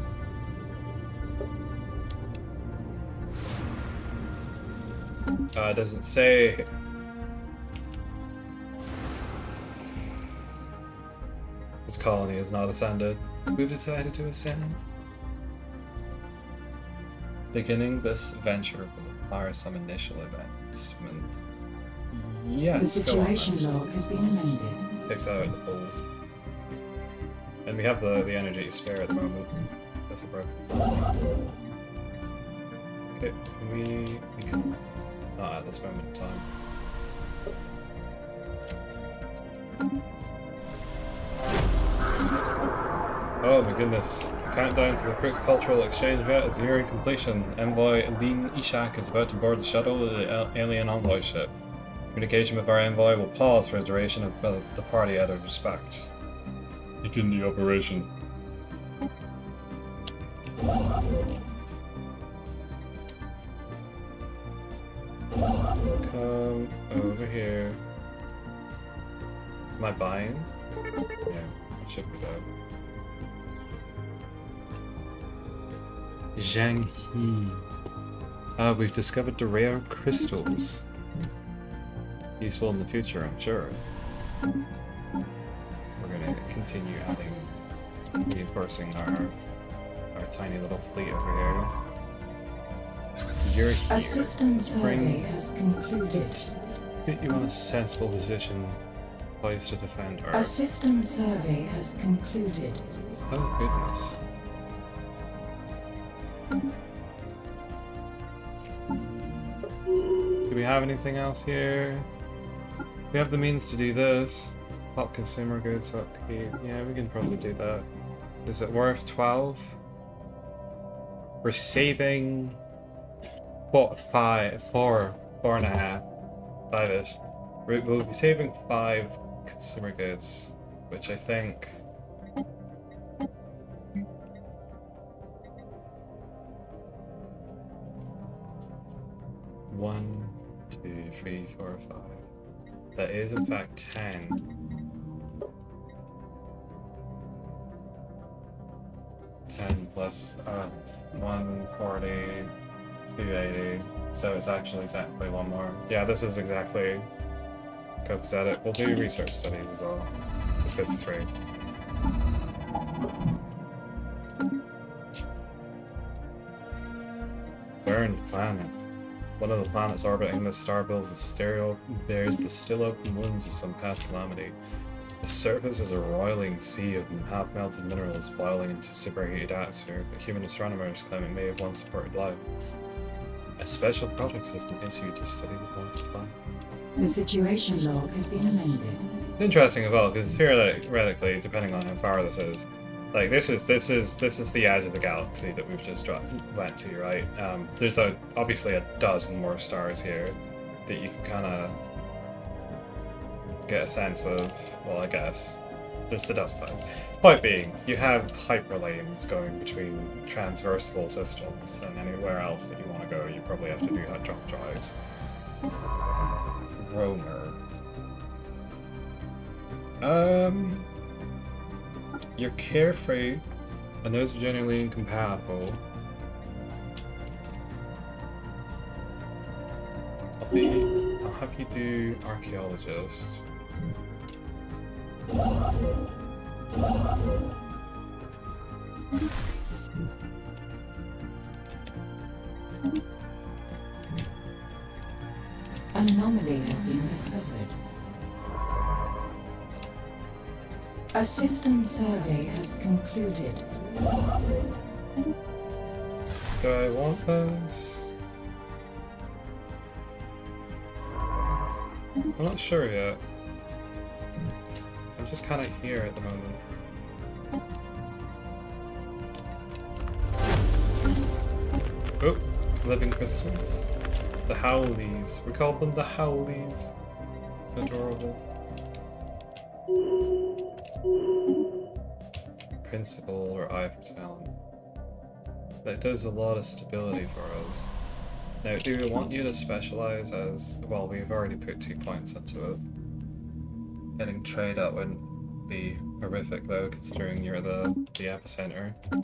It doesn't say. This colony has not ascended. We've decided to ascend. Beginning this venture will require some initial investment. Yes, The situation log has been amended. Takes out the whole. And we have the energy to spare at the moment. That's a broken. Okay, can we can not at this moment in time. Oh my goodness. The countdown to the Crux Cultural Exchange event is nearing completion. Envoy Lin Ishak is about to board the shuttle of the alien envoy ship. Communication with our envoy will pause for the duration of the party out of respect. Begin the operation. Come over here. Am I buying? Yeah, I should be dead. Zhang He. We've discovered the rare crystals. Useful in the future, I'm sure. We're gonna continue adding, reinforcing our tiny little fleet over here. You're here. A system survey has concluded. Put you in a sensible position, poised to defend Earth. A system survey has concluded. Oh goodness. Do we have anything else here? We have the means to do this. Pop consumer goods upkeep. Yeah, we can probably do that. Is it worth 12? We're saving what, 4.5, 5-ish. We'll be saving 5 consumer goods, which I think. One, 2, 3, 4, 5. That is in fact 10. 10 plus 140, 280. So it's actually exactly one more. Yeah, this is exactly copacetic. We'll do research studies as well. Just because it's free. Burned planet. One of the planets orbiting this star bears the still open wounds of some past calamity. The surface is a roiling sea of half-melted minerals boiling into superheated atmosphere, but human astronomers claim it may have once supported life. A special project has been issued to study the haunted planet. The situation log has been amended. It's interesting as well, because theoretically, depending on how far this is, like this is the edge of the galaxy that we've just went to, right? There's obviously a dozen more stars here that you can kind of get a sense of. Well, I guess there's the dust clouds. Point being, you have hyperlanes going between transversable systems, and anywhere else that you want to go, you probably have to do jump drives. Roamer. You're carefree, and those are generally incompatible. I'll have you do archaeologist. An anomaly has been discovered. A system survey has concluded. Do I want this? I'm not sure yet. I'm just kind of here at the moment. Oh, living crystals. The Howlies. We call them the Howlies. Adorable. Principle or eye for talent. That does a lot of stability for us. Now, do we want you to specialize as... Well, we've already put 2 points into it. Getting trade up wouldn't be horrific though, considering you're the epicenter. 2,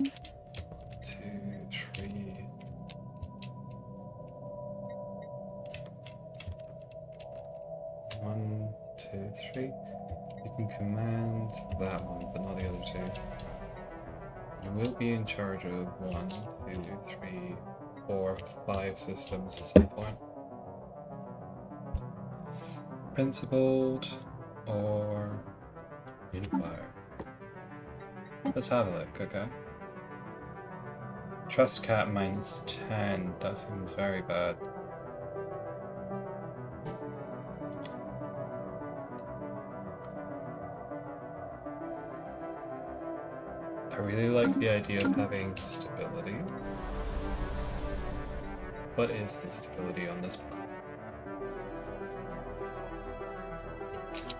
3... One, 2, 3. You can command that one, but not the other 2. You will be in charge of 1, 2, 3, 4, 5 systems at some point. Principled or unifier. Let's have a look, okay? Trust cap -10. That seems very bad. I really like the idea of having stability. What is the stability on this planet?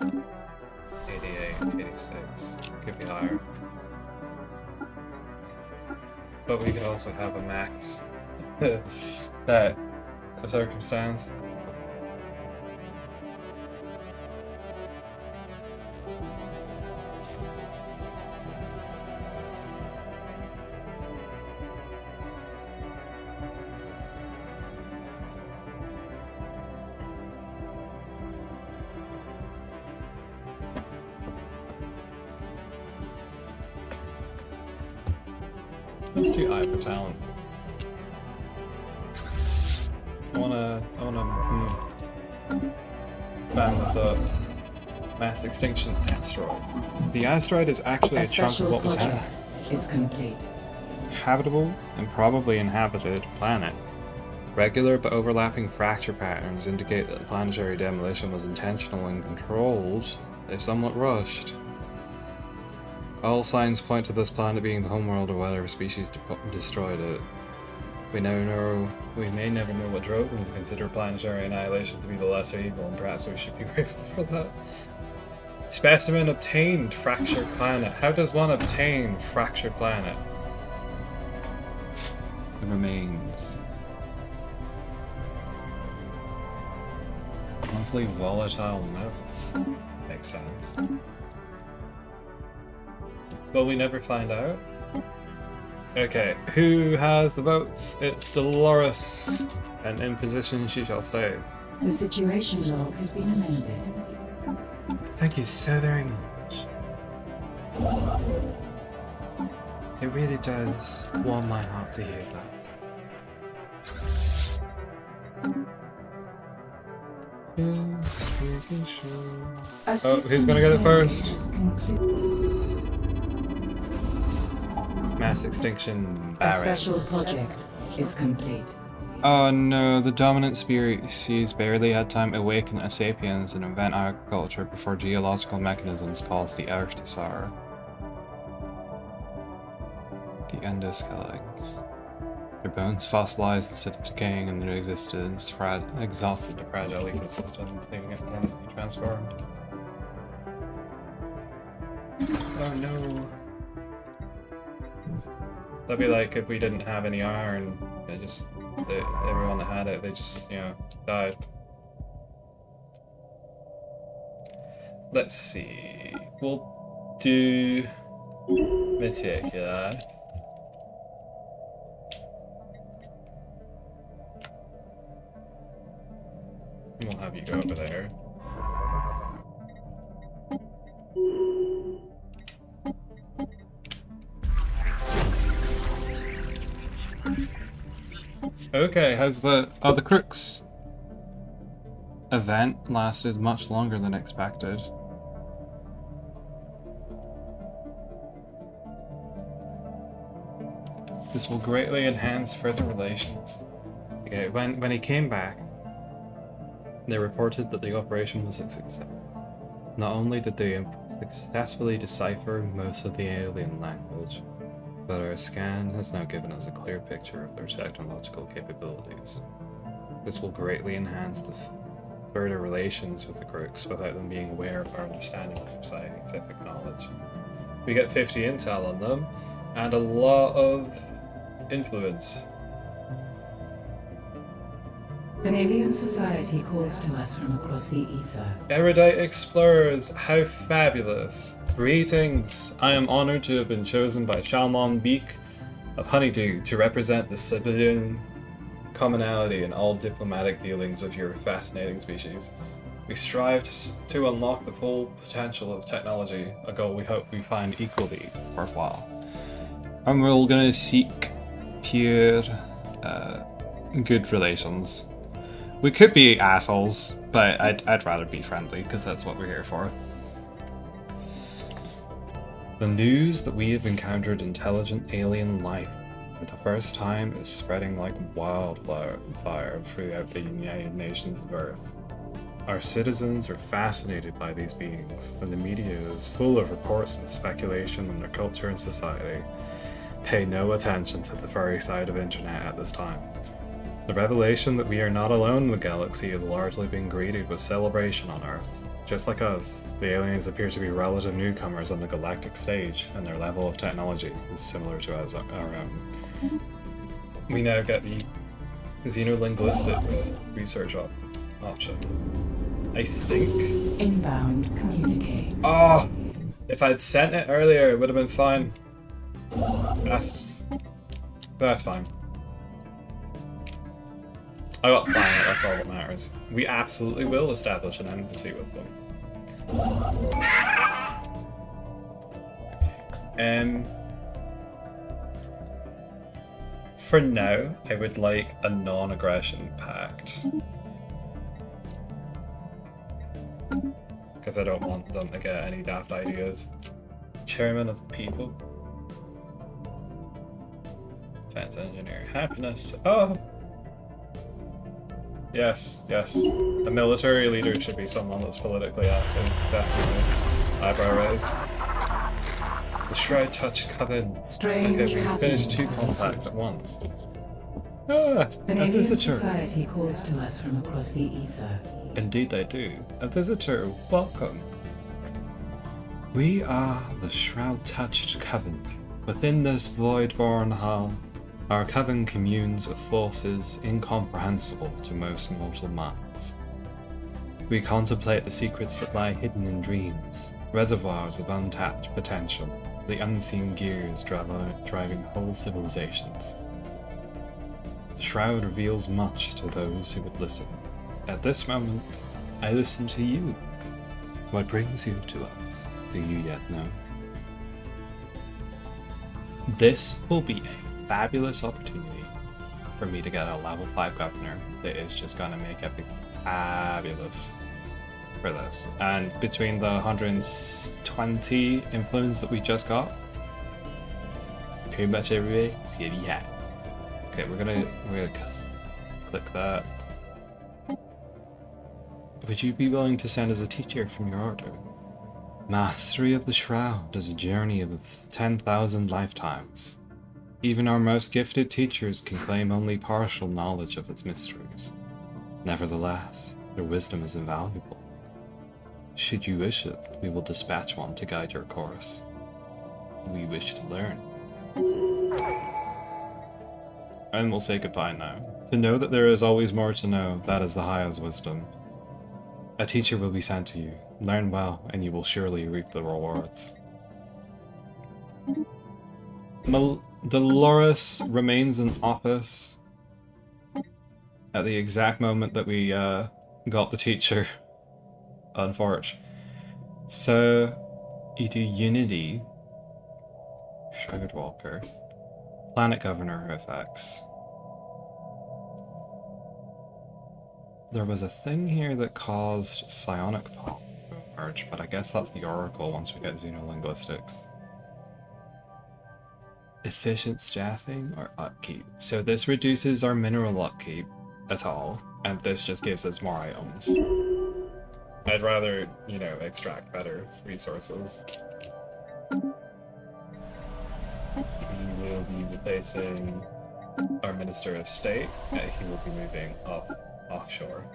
88, 86. Could be higher. But we could also have a max. That a circumstance. Let's do eye for talent. I wanna fan this up. Mass extinction asteroid. The asteroid is actually a chunk of special what was project is complete. habitable and probably inhabited planet. Regular but overlapping fracture patterns indicate that the planetary demolition was intentional and controlled, if somewhat rushed. All signs point to this planet being the homeworld of whatever species destroyed it. We may never know what drove them to consider planetary annihilation to be the lesser evil, and perhaps we should be grateful for that. Specimen obtained, fractured planet. How does one obtain fractured planet? The remains. Monthly volatile metals. Makes sense. Will we never find out? Okay, who has the votes? It's Stellaris, and in position she shall stay. The situation log has been amended. Thank you so very much. It really does warm my heart to hear that. Just making sure. Oh, who's gonna get it first? Mass extinction A barrier. special project is complete. Oh no, the dominant species barely had time to awaken as sapiens and invent agriculture before geological mechanisms caused the Earth to sour. The endoskeletons. Their bones fossilized instead of decaying, and their existence exhausted the fragile ecosystem, leaving it permanently transformed. Oh no. That'd be like if we didn't have any iron, everyone that had it, they just, died. Let's see. We'll do meticulous. We'll have you go over there. Okay, how's the Crooks event lasted much longer than expected. This will greatly enhance further relations. Okay, when he came back, they reported that the operation was a success. Not only did they successfully decipher most of the alien language, but our scan has now given us a clear picture of their technological capabilities. This will greatly enhance the further relations with the Crooks without them being aware of our understanding of their scientific knowledge. We get 50 intel on them, and a lot of influence. An alien society calls to us from across the ether. Erudite explorers, how fabulous. Greetings. I am honored to have been chosen by Shalmon Beak of Honeydew to represent the civilian commonality in all diplomatic dealings with your fascinating species. We strive to unlock the full potential of technology, a goal we hope we find equally worthwhile. And we're all going to seek pure, good relations. We could be assholes, but I'd rather be friendly, because that's what we're here for. The news that we have encountered intelligent alien life for the first time is spreading like wildfire throughout the United Nations of Earth. Our citizens are fascinated by these beings, and the media is full of reports and speculation on their culture and society. Pay no attention to the furry side of internet at this time. The revelation that we are not alone in the galaxy is largely being greeted with celebration on Earth. Just like us, the aliens appear to be relative newcomers on the galactic stage, and their level of technology is similar to our own. We now get the xenolinguistics research option. I think... Inbound communicate. Oh! If I'd sent it earlier, it would have been fine. That's fine. I got the planet, that's all that matters. We absolutely will establish an embassy with them. For now, I would like a non-aggression pact. Because I don't want them to get any daft ideas. Chairman of the people. Defense engineer. Happiness. Oh! Yes, yes. A military leader should be someone that's politically active, definitely. Eyebrow raised. The Shroud Touch Coven. Strange Okay, we finished 2 contacts at once. Ah, An a alien visitor. society calls to us from across the ether. Indeed they do. A visitor, welcome. We are the Shroud-Touched Coven. Within this void-born hall, our coven communes with forces incomprehensible to most mortal minds. We contemplate the secrets that lie hidden in dreams, reservoirs of untapped potential, the unseen gears driving whole civilizations. The Shroud reveals much to those who would listen. At this moment, I listen to you. What brings you to us? Do you yet know? This will be a fabulous opportunity for me to get a level 5 governor that is just gonna make everything fabulous for this. And between the 120 influence that we just got, pretty much everything's gonna be happy. Okay, we're gonna click that. Would you be willing to send as a teacher from your order? Mastery of the Shroud is a journey of 10,000 lifetimes. Even our most gifted teachers can claim only partial knowledge of its mysteries. Nevertheless, their wisdom is invaluable. Should you wish it, we will dispatch one to guide your course. We wish to learn. And we'll say goodbye now. To know that there is always more to know, that is the highest wisdom. A teacher will be sent to you. Learn well, and you will surely reap the rewards. Dolores remains in office at the exact moment that we got the teacher. Unfortunate. So, you do Unity, Shroud Walker, Planet Governor effects. There was a thing here that caused psionic pop to emerge, but I guess that's the Oracle once we get xenolinguistics. Efficient staffing or upkeep. So this reduces our mineral upkeep at all, and this just gives us more items. I'd rather, you know, extract better resources. We will be replacing our Minister of State. He will be moving offshore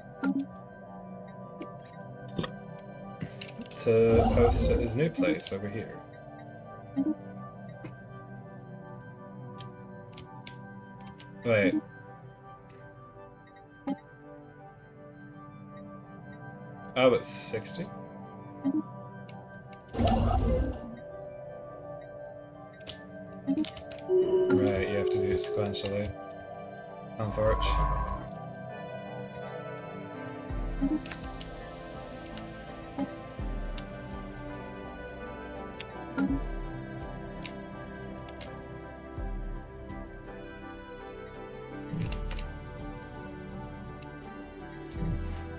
to post at his new place over here. Wait. Oh, it's 60? Right, you have to do it sequentially. Unfortunately.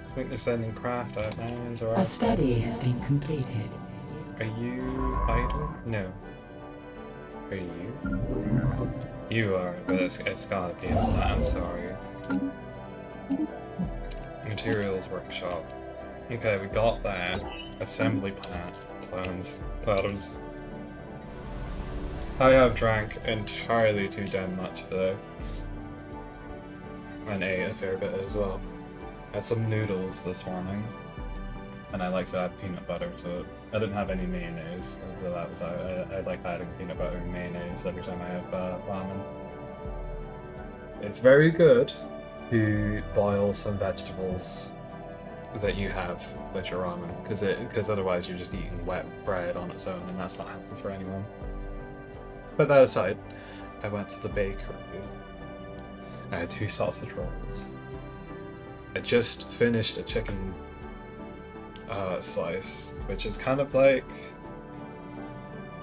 I think they're sending craft out now into our... A study has been completed. Are you idle? No. Are you? You are, but it's gotta be in that, I'm sorry. Materials workshop. Okay, we got that. Assembly patterns. I have drank entirely too damn much though. and ate a fair bit as well. I had some noodles this morning, and I like to add peanut butter to it. I didn't have any mayonnaise, so that was I like adding peanut butter and mayonnaise every time I have ramen. It's very good to boil some vegetables that you have with your ramen, because otherwise you're just eating wet bread on its own, and that's not healthy for anyone. But that aside, I went to the bakery. I had 2 sausage rolls. I just finished a chicken slice, which is kind of like,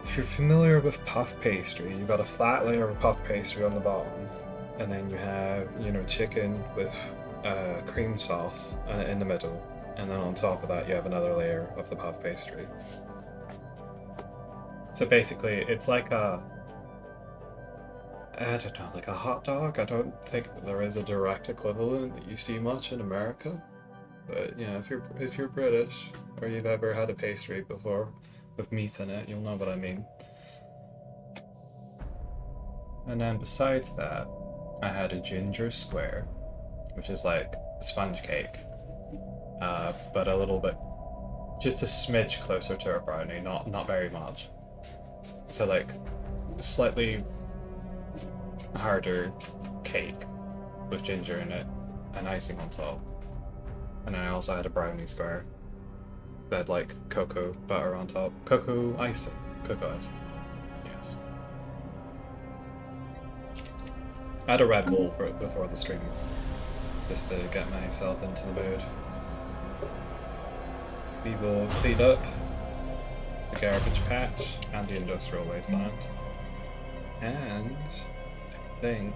if you're familiar with puff pastry, you've got a flat layer of puff pastry on the bottom, and then you have, you know, chicken with cream sauce in the middle, and then on top of that you have another layer of the puff pastry. So basically it's like a, I don't know, like a hot dog. I don't think that there is a direct equivalent that you see much in America, but yeah, if you're British or you've ever had a pastry before with meat in it, you'll know what I mean. And then besides that, I had a ginger square, which is like a sponge cake, but a little bit, just a smidge closer to a brownie, not very much. So like slightly harder cake with ginger in it and icing on top. And then I also had a brownie square that had like cocoa butter on top. Cocoa icing. Yes. I had a Red Bull for it before the stream, just to get myself into the mood. We will clean up the garbage patch and the industrial wasteland. And I think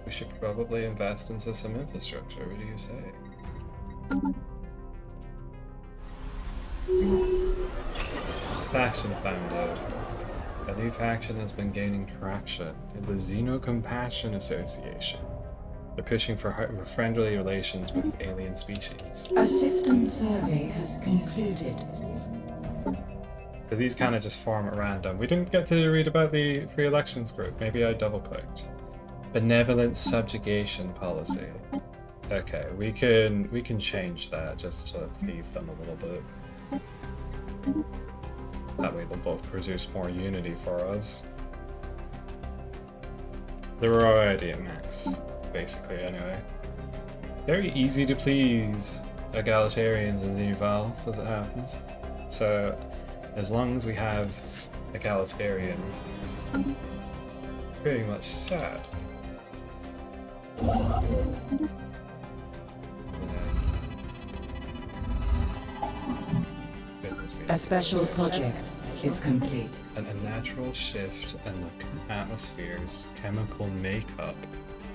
we should probably invest into some infrastructure. What do you say? Faction founded. A new faction has been gaining traction in the Xenocompassion Association. They're pushing for friendly relations with alien species. A system survey has concluded. So these kind of just form at random. We didn't get to read about the free elections group. Maybe I double-clicked. Benevolent subjugation policy. Okay, we can change that just to please them a little bit. That way they'll both produce more unity for us. They were already at max, basically, anyway. Very easy to please egalitarians in the new files, as it happens. So, as long as we have egalitarian pretty much set. A special project is complete. And a natural shift in the atmosphere's chemical makeup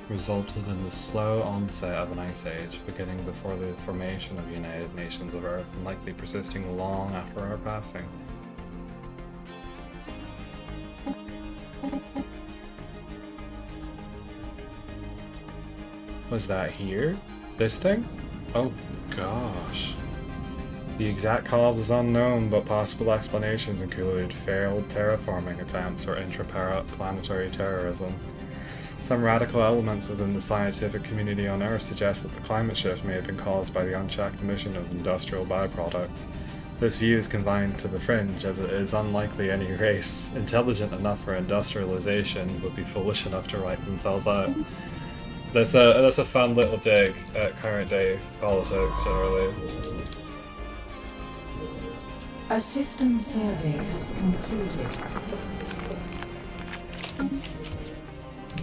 resulted in the slow onset of an ice age beginning before the formation of the United Nations of Earth and likely persisting long after our passing. Was that here? This thing? Oh gosh. The exact cause is unknown, but possible explanations include failed terraforming attempts or intraplanetary terrorism. Some radical elements within the scientific community on Earth suggest that the climate shift may have been caused by the unchecked emission of industrial byproducts. This view is confined to the fringe, as it is unlikely any race intelligent enough for industrialization would be foolish enough to wipe themselves out. That's a fun little dig at current day politics generally. A system survey has concluded.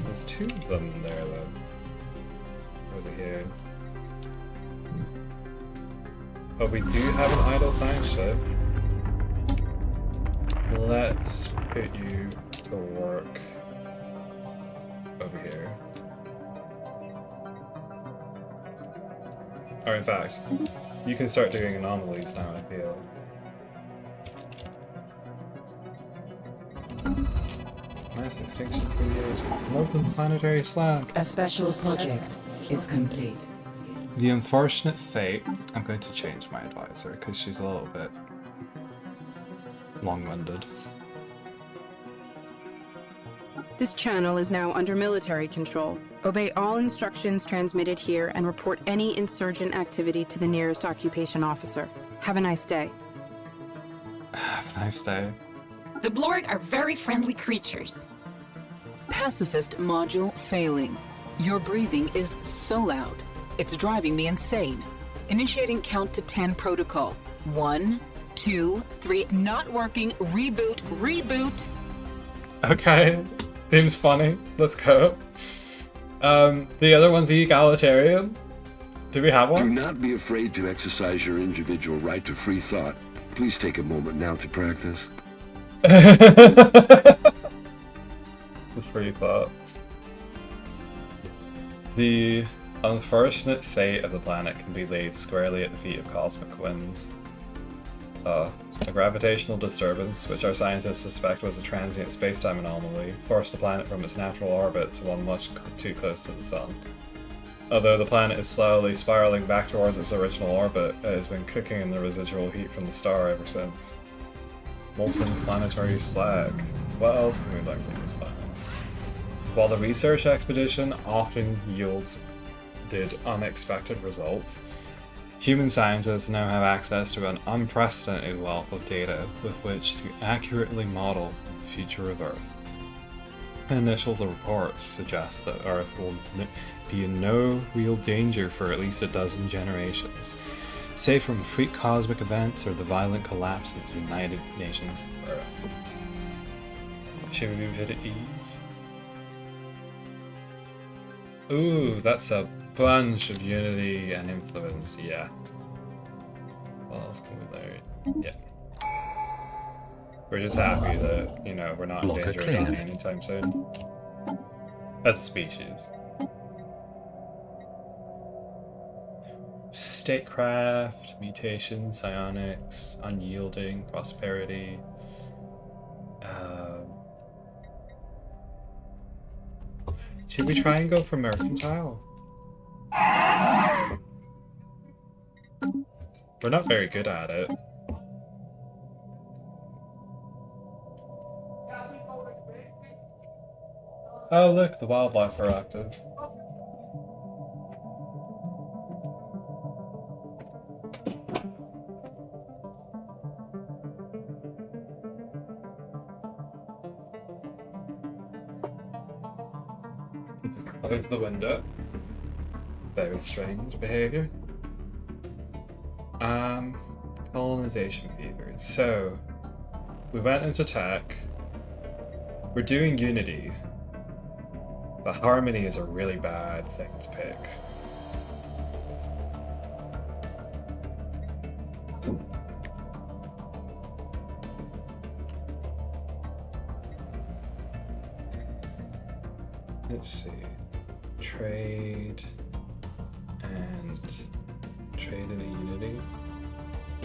There's 2 of them there though. Or was it here? But we do have an idle time ship. Let's put you to work over here. Or in fact, you can start doing anomalies now, I feel. Mass extinction through the ages. Molten planetary slag. A special project is complete. The unfortunate fate. I'm going to change my advisor because she's a little bit long-winded. This channel is now under military control. Obey all instructions transmitted here and report any insurgent activity to the nearest occupation officer. Have a nice day. Have a nice day. The Blorg are very friendly creatures. Pacifist module failing. Your breathing is so loud. It's driving me insane. Initiating count to 10 protocol. 1, 2, 3. Not working. Reboot. Reboot. Okay. Seems funny. Let's go. The other one's egalitarian. Do we have Do one? not be afraid to exercise your individual right to free thought. Please take a moment now to practice. That's free thought. The unfortunate fate of the planet can be laid squarely at the feet of cosmic winds. A gravitational disturbance, which our scientists suspect was a transient spacetime anomaly, forced the planet from its natural orbit to one much too close to the Sun. Although the planet is slowly spiraling back towards its original orbit, it has been cooking in the residual heat from the star ever since. Molten planetary slag. What else can we learn from these planets? While the research expedition often yielded unexpected results, human scientists now have access to an unprecedented wealth of data with which to accurately model the future of Earth. Initial reports suggest that Earth will be in no real danger for at least a dozen generations, save from freak cosmic events or the violent collapse of the United Nations of Earth. Should we put at ease? Ooh, that's a bunch of unity and influence, yeah. What else can we learn? Yeah. We're just happy that, you know, we're not in Blocker danger of dying cleared. anytime soon. As a species. Statecraft, mutation, psionics, unyielding, prosperity. Should we try and go for mercantile? We're not very good at it. Oh look, the wildlife are active. Close the window. Very strange behavior. Colonization fevers. So, we went into tech. We're doing Unity. But Harmony is a really bad thing to pick. Let's see. Trade and trade in a Unity.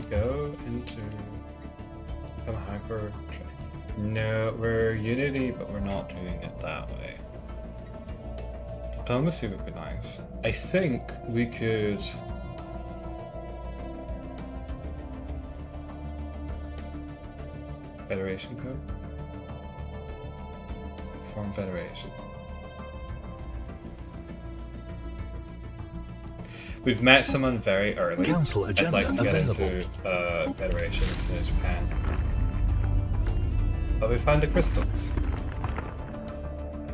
Go into become hyper trade. No, we're Unity, but we're not doing it that way. Diplomacy would be nice. I think we could Federation code? Form Federation. We've met someone very early. Council I'd agenda like to get available. into Federation as soon as we can. But we found the crystals.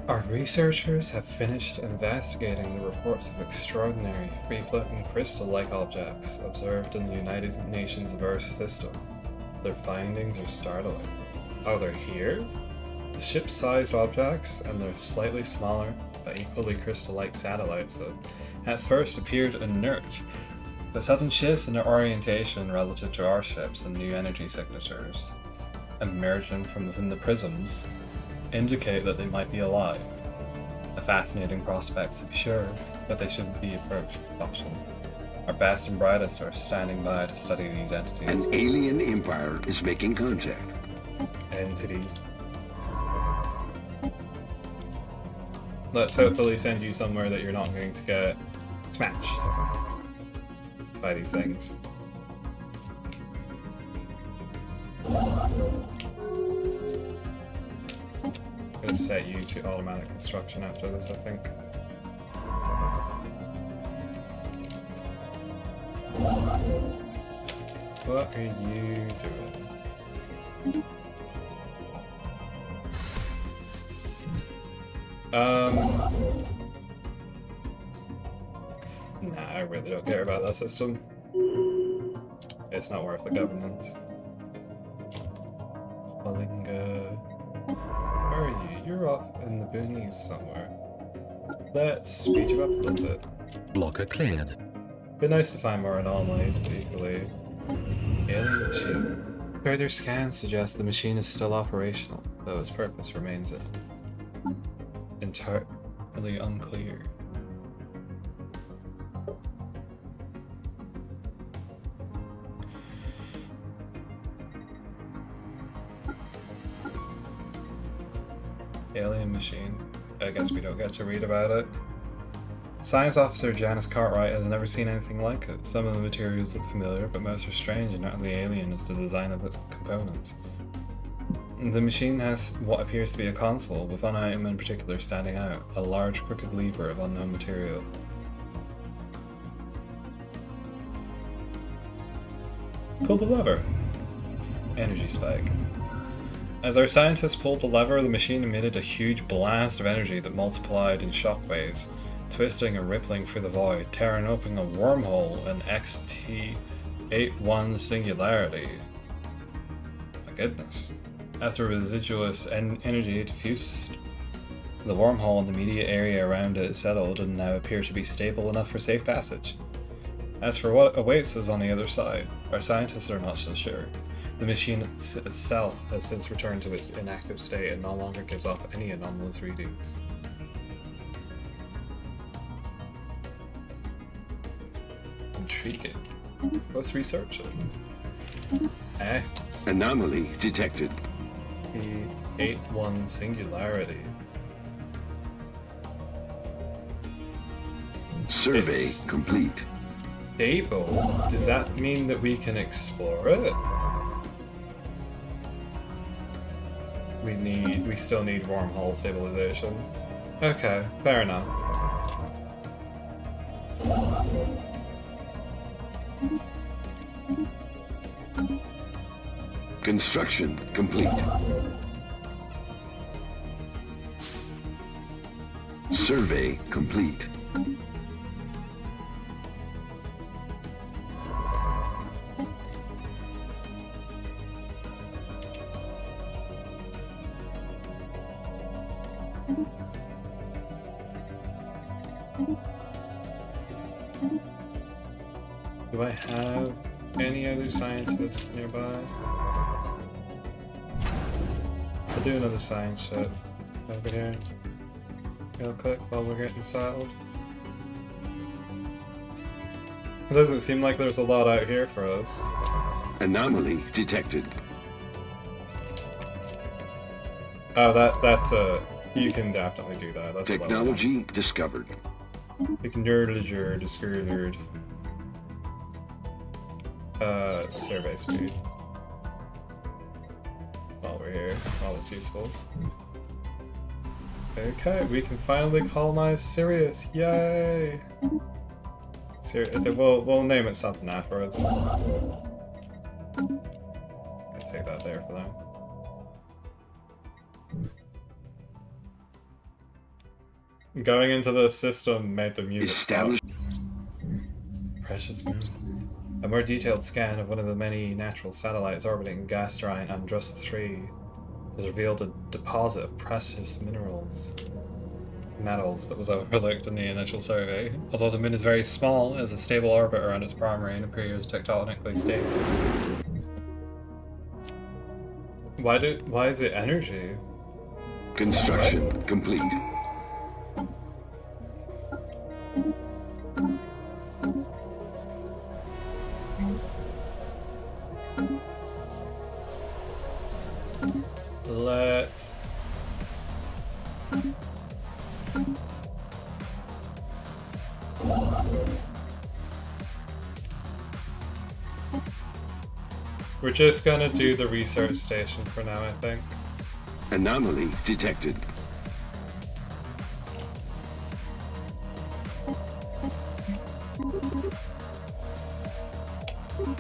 Our researchers have finished investigating the reports of extraordinary free-floating crystal-like objects observed in the United Nations of Earth system. Their findings are startling. Oh, they're here? The ship-sized objects and their slightly smaller but equally crystal-like satellites have at first appeared inert, but sudden shifts in their orientation relative to our ships and new energy signatures emerging from within the prisms indicate that they might be alive. A fascinating prospect to be sure, but they should be approached with caution. Our best and brightest are standing by to study these entities. An alien empire is making contact. Entities. Let's hopefully send you somewhere that you're not going to get smashed by these things. I'm going to set you to automatic construction after this, I think. What are you doing? Nah, I really don't care about that system. It's not worth the governance. Balinga. Where are you? You're off in the boonies somewhere. Let's speed you up a little bit. Blocker cleared. Be nice to find more anomalies, but equally... Alien machine. Further scans suggest the machine is still operational, though its purpose remains entirely unclear. Alien machine. I guess we don't get to read about it. Science officer Janice Cartwright has never seen anything like it. Some of the materials look familiar, but most are strange and utterly alien as the design of its components. The machine has what appears to be a console, with one item in particular standing out, a large crooked lever of unknown material. Pull the lever. Energy spike. As our scientists pulled the lever, the machine emitted a huge blast of energy that multiplied in shockwaves, twisting and rippling through the void, tearing open a wormhole in XT-81 Singularity. My goodness. After residuous energy diffused, the wormhole and the immediate area around it settled and now appear to be stable enough for safe passage. As for what awaits us on the other side, our scientists are not so sure. The machine itself has since returned to its inactive state and no longer gives off any anomalous readings. Intriguing. Let's research it. Anomaly detected. XT-81 Singularity. Survey complete. Stable? Does that mean that we can explore it? We still need wormhole stabilization. Okay, fair enough. Construction complete. Survey complete. Do I have any other scientists nearby? I'll do another science ship over here real quick while we're getting settled. It doesn't seem like there's a lot out here for us. Anomaly detected. Oh, that's you can definitely do that. That's Technology discovered. Technology discovered. Survey speed. While we're here, while it's useful. Okay, we can finally colonize Sirius. Yay! We'll name it something afterwards. I'll take that there for now. Going into the system made the music stop. Precious moon. A more detailed scan of one of the many natural satellites orbiting gas giant Androssa 3 has revealed a deposit of precious metals that was overlooked in the initial survey. Although the moon is very small, it has a stable orbit around its primary and appears tectonically stable. Why is it energy? Construction complete. We're just gonna do the research station for now, I think. Anomaly detected. Build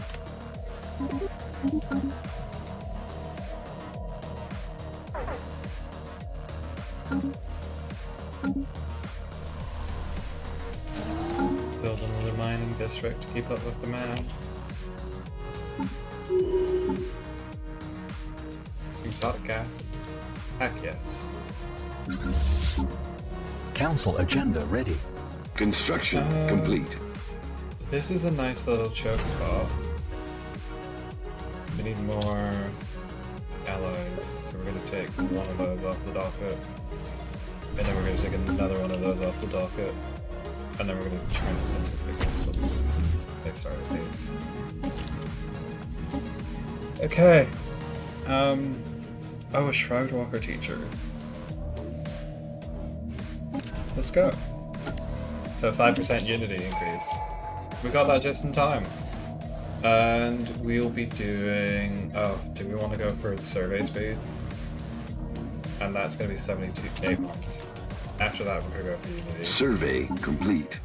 another mining district to keep up with demand. Exotic acid. Heck yes. Council agenda ready. Construction complete. This is a nice little choke spot. We need more alloys, so we're going to take one of those off the docket. And then we're going to take another one of those off the docket. And then we're going to turn this into a big system. Fix our base. Okay. Oh, a Shroudwalker teacher. Let's go. So 5% unity increase. We got that just in time. And we'll be doing... Oh, do we want to go for the survey speed? And that's going to be 72k points. After that, we're going to go for unity. Survey complete.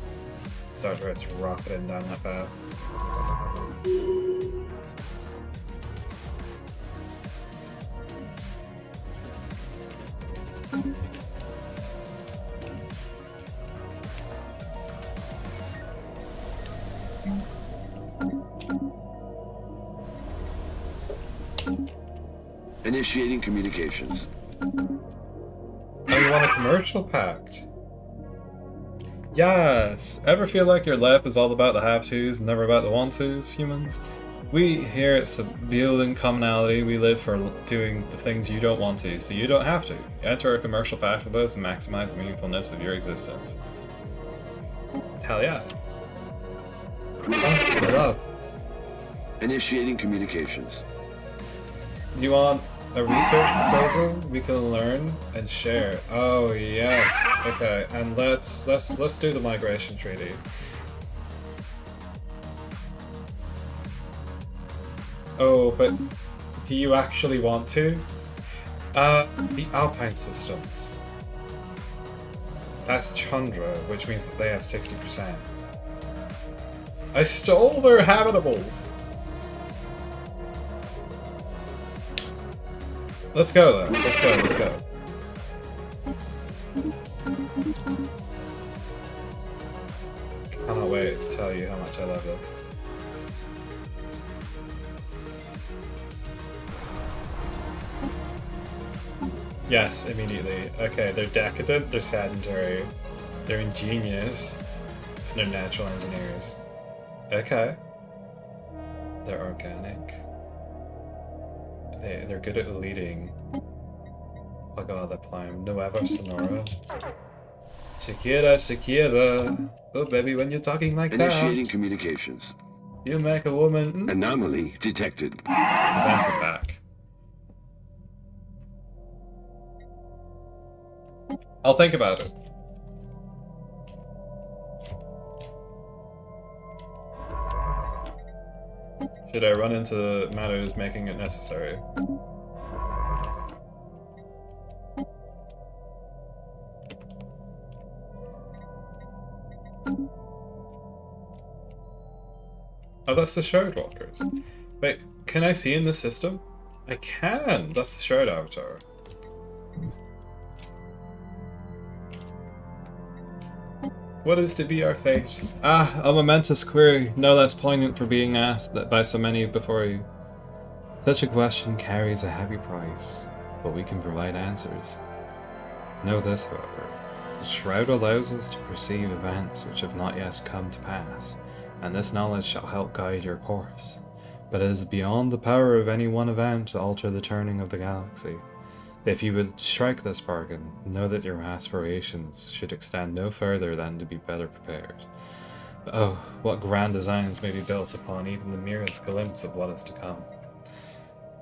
Start where it's rocketing down that path. Initiating communications. Oh, you want a commercial pact? Yes! Ever feel like your life is all about the have-tos and never about the want-tos, humans? We here at Building Commonality, we live for doing the things you don't want to, so you don't have to. Enter a commercial pact with us and maximize the meaningfulness of your existence. Hell yes. Oh, I love. Initiating communications. You want a research proposal we can learn and share? Oh yes. Okay, and let's do the migration treaty. Oh, but do you actually want to? The Alpine systems. That's Chandra, which means that they have 60%. I stole their habitables! Let's go then. Let's go, let's go. Cannot wait to tell you how much I love this. Yes, immediately. Okay, they're decadent, they're sedentary, they're ingenious, and they're natural engineers. Okay. They're organic. They're good at leading. Oh god, that climb. Nueva Sonora. Shakira, Shakira. Oh baby, when you're talking like Initiating that, communications. you make a woman... Anomaly detected. Defense attack. I'll think about it. Should I run into matters making it necessary? Oh, that's the Shroud Walkers. Wait, can I see in the system? I can! That's the Shroud Avatar. What is to be our fate? Ah, a momentous query, no less poignant for being asked that by so many before you. Such a question carries a heavy price, but we can provide answers. Know this, however. The Shroud allows us to perceive events which have not yet come to pass, and this knowledge shall help guide your course. But it is beyond the power of any one event to alter the turning of the galaxy. If you would strike this bargain, know that your aspirations should extend no further than to be better prepared. But oh, what grand designs may be built upon even the merest glimpse of what is to come.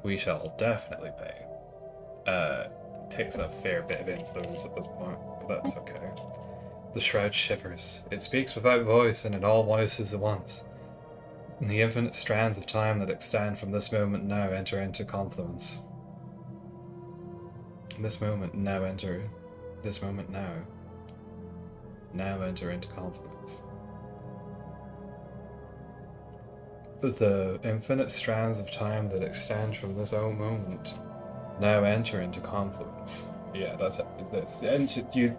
We shall definitely pay. Takes a fair bit of influence at this point, but that's okay. The shroud shivers. It speaks without voice, and in all voices at once. The infinite strands of time that extend from this moment now enter into confluence. This moment now enter. This moment now. Now enter into confluence. The infinite strands of time that extend from this own moment now enter into confluence. Yeah, that's and you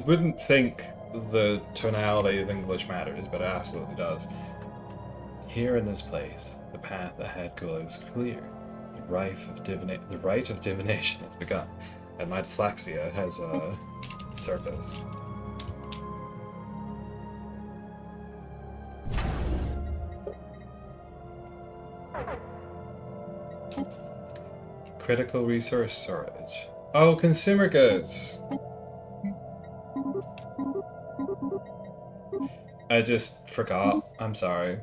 wouldn't think the tonality of English matters, but it absolutely does. Here in this place, the path ahead glows clear. The rite of divination has begun, and my dyslexia has surfaced. Critical resource storage. Oh, consumer goods! I just forgot. I'm sorry.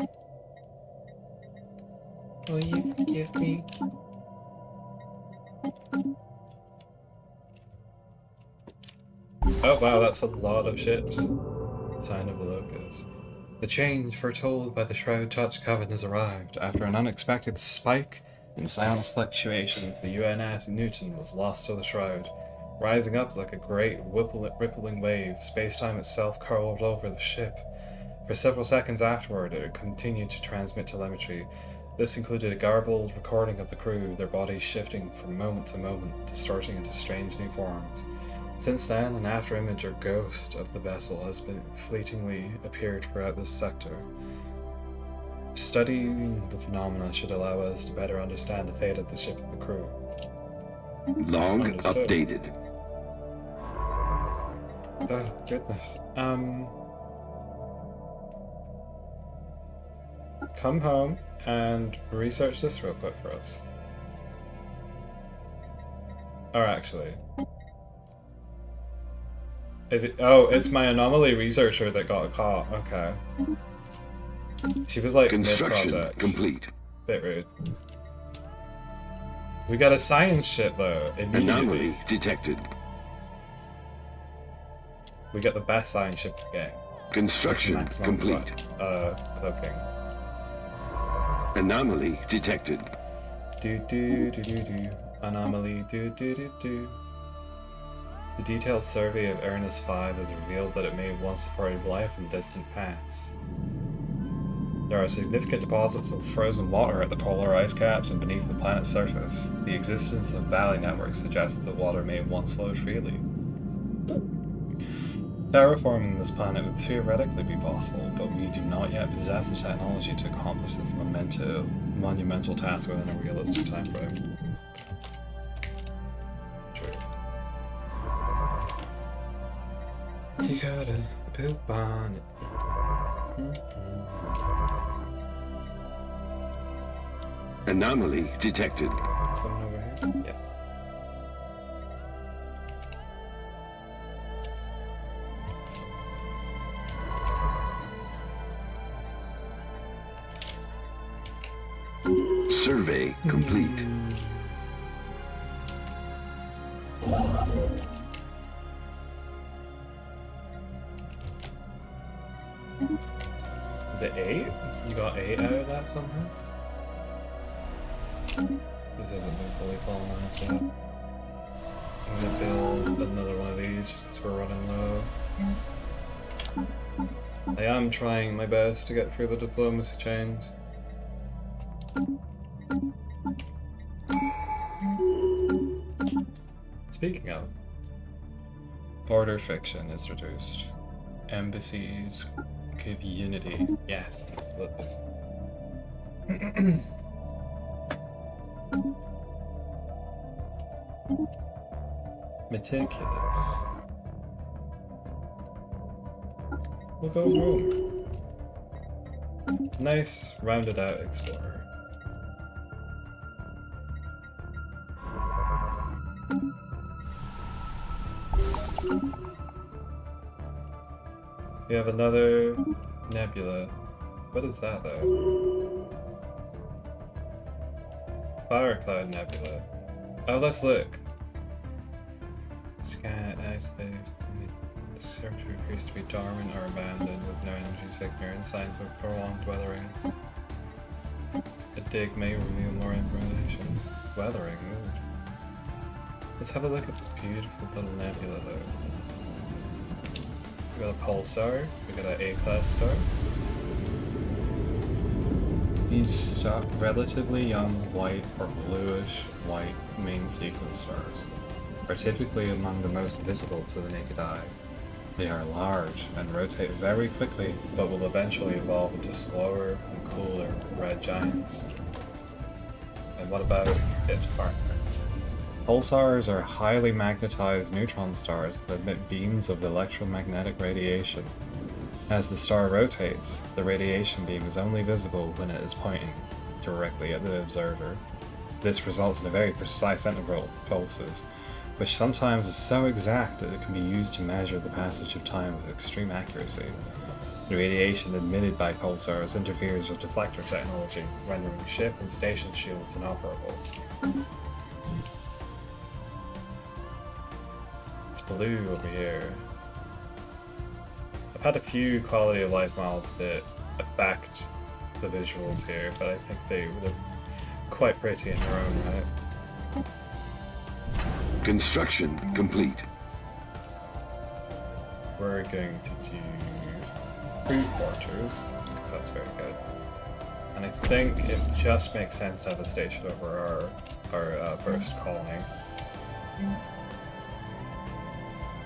Will you forgive me? Oh wow, that's a lot of ships. Sign of the Locust. The change foretold by the Shroud Touch Coven has arrived. After an unexpected spike in sound fluctuation, the UNS Newton was lost to the Shroud. Rising up like a great rippling wave, space-time itself curled over the ship. For several seconds afterward, it continued to transmit telemetry. This included a garbled recording of the crew, their bodies shifting from moment to moment, distorting into strange new forms. Since then, an afterimage or ghost of the vessel has been fleetingly appeared throughout this sector. Studying the phenomena should allow us to better understand the fate of the ship and the crew. Log Understood. updated. Oh, goodness. Come home and research this real quick for us. Or actually... Is it? Oh, it's my anomaly researcher that got caught. Okay. She was like Construction mid-project. complete. Bit rude. We got a science ship though. Immediately. Anomaly detected. We got the best science ship in the game. Construction Maximum complete. cloaking. Anomaly detected. Do do do do do. Anomaly do do do do. The detailed survey of Ernest 5 has revealed that it may have once supported life in distant past. There are significant deposits of frozen water at the polar ice caps and beneath the planet's surface. The existence of valley networks suggests that the water may have once flowed freely. Terraforming this planet would theoretically be possible, but we do not yet possess the technology to accomplish this monumental task within a realistic time frame. True. You gotta poop on it. Anomaly detected. Someone over here? Yeah. Survey complete. Is it 8? You got 8 out of that somehow? This hasn't been fully colonized yet. I'm gonna build another one of these just because we're running low. I am trying my best to get through the diplomacy chains. Speaking of, border friction is reduced. Embassies give unity. Yes, absolutely. Meticulous. We'll go rogue. Nice, rounded out explorer. We have another nebula. What is that though? Firecloud Nebula. Oh, let's look. Scan isolated. The structure appears to be dormant or abandoned with no energy signal and signs of prolonged weathering. A dig may reveal more information. Weathering, ooh. Let's have a look at this beautiful little nebula though. We got a pulsar, we got an A-class star. These relatively young white or bluish white main sequence stars are typically among the most visible to the naked eye. They are large and rotate very quickly, but will eventually evolve into slower and cooler red giants. And what about its partner? Pulsars are highly magnetized neutron stars that emit beams of electromagnetic radiation. As the star rotates, the radiation beam is only visible when it is pointing directly at the observer. This results in a very precise interval of pulses, which sometimes is so exact that it can be used to measure the passage of time with extreme accuracy. The radiation emitted by pulsars interferes with deflector technology, rendering ship and station shields inoperable. It's blue over here. I've had a few quality of life models that affect the visuals here, but I think they would look quite pretty in their own right. Construction complete. We're going to do crew quarters, because that's very good. And I think it just makes sense to have a station over our first colony.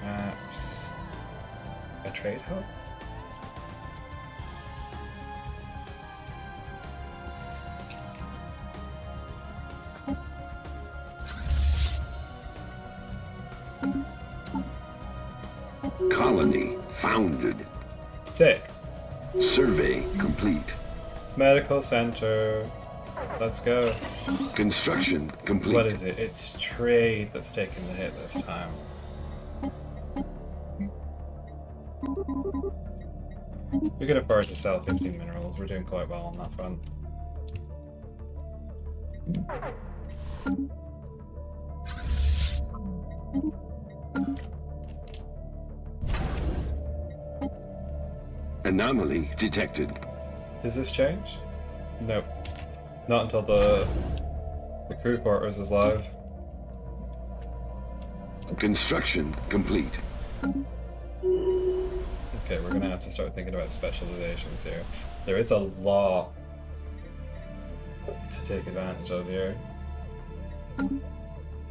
Maps. A trade hub? Colony founded. Sick. Survey complete. Medical center. Let's go. Construction complete. What is it? It's trade that's taking the hit this time. We can afford to sell 15 minerals. We're doing quite well on that front. Anomaly detected. Does this change? Nope. Not until the crew quarters is live. Construction complete. Okay, we're gonna have to start thinking about specializations here. There is a lot to take advantage of here.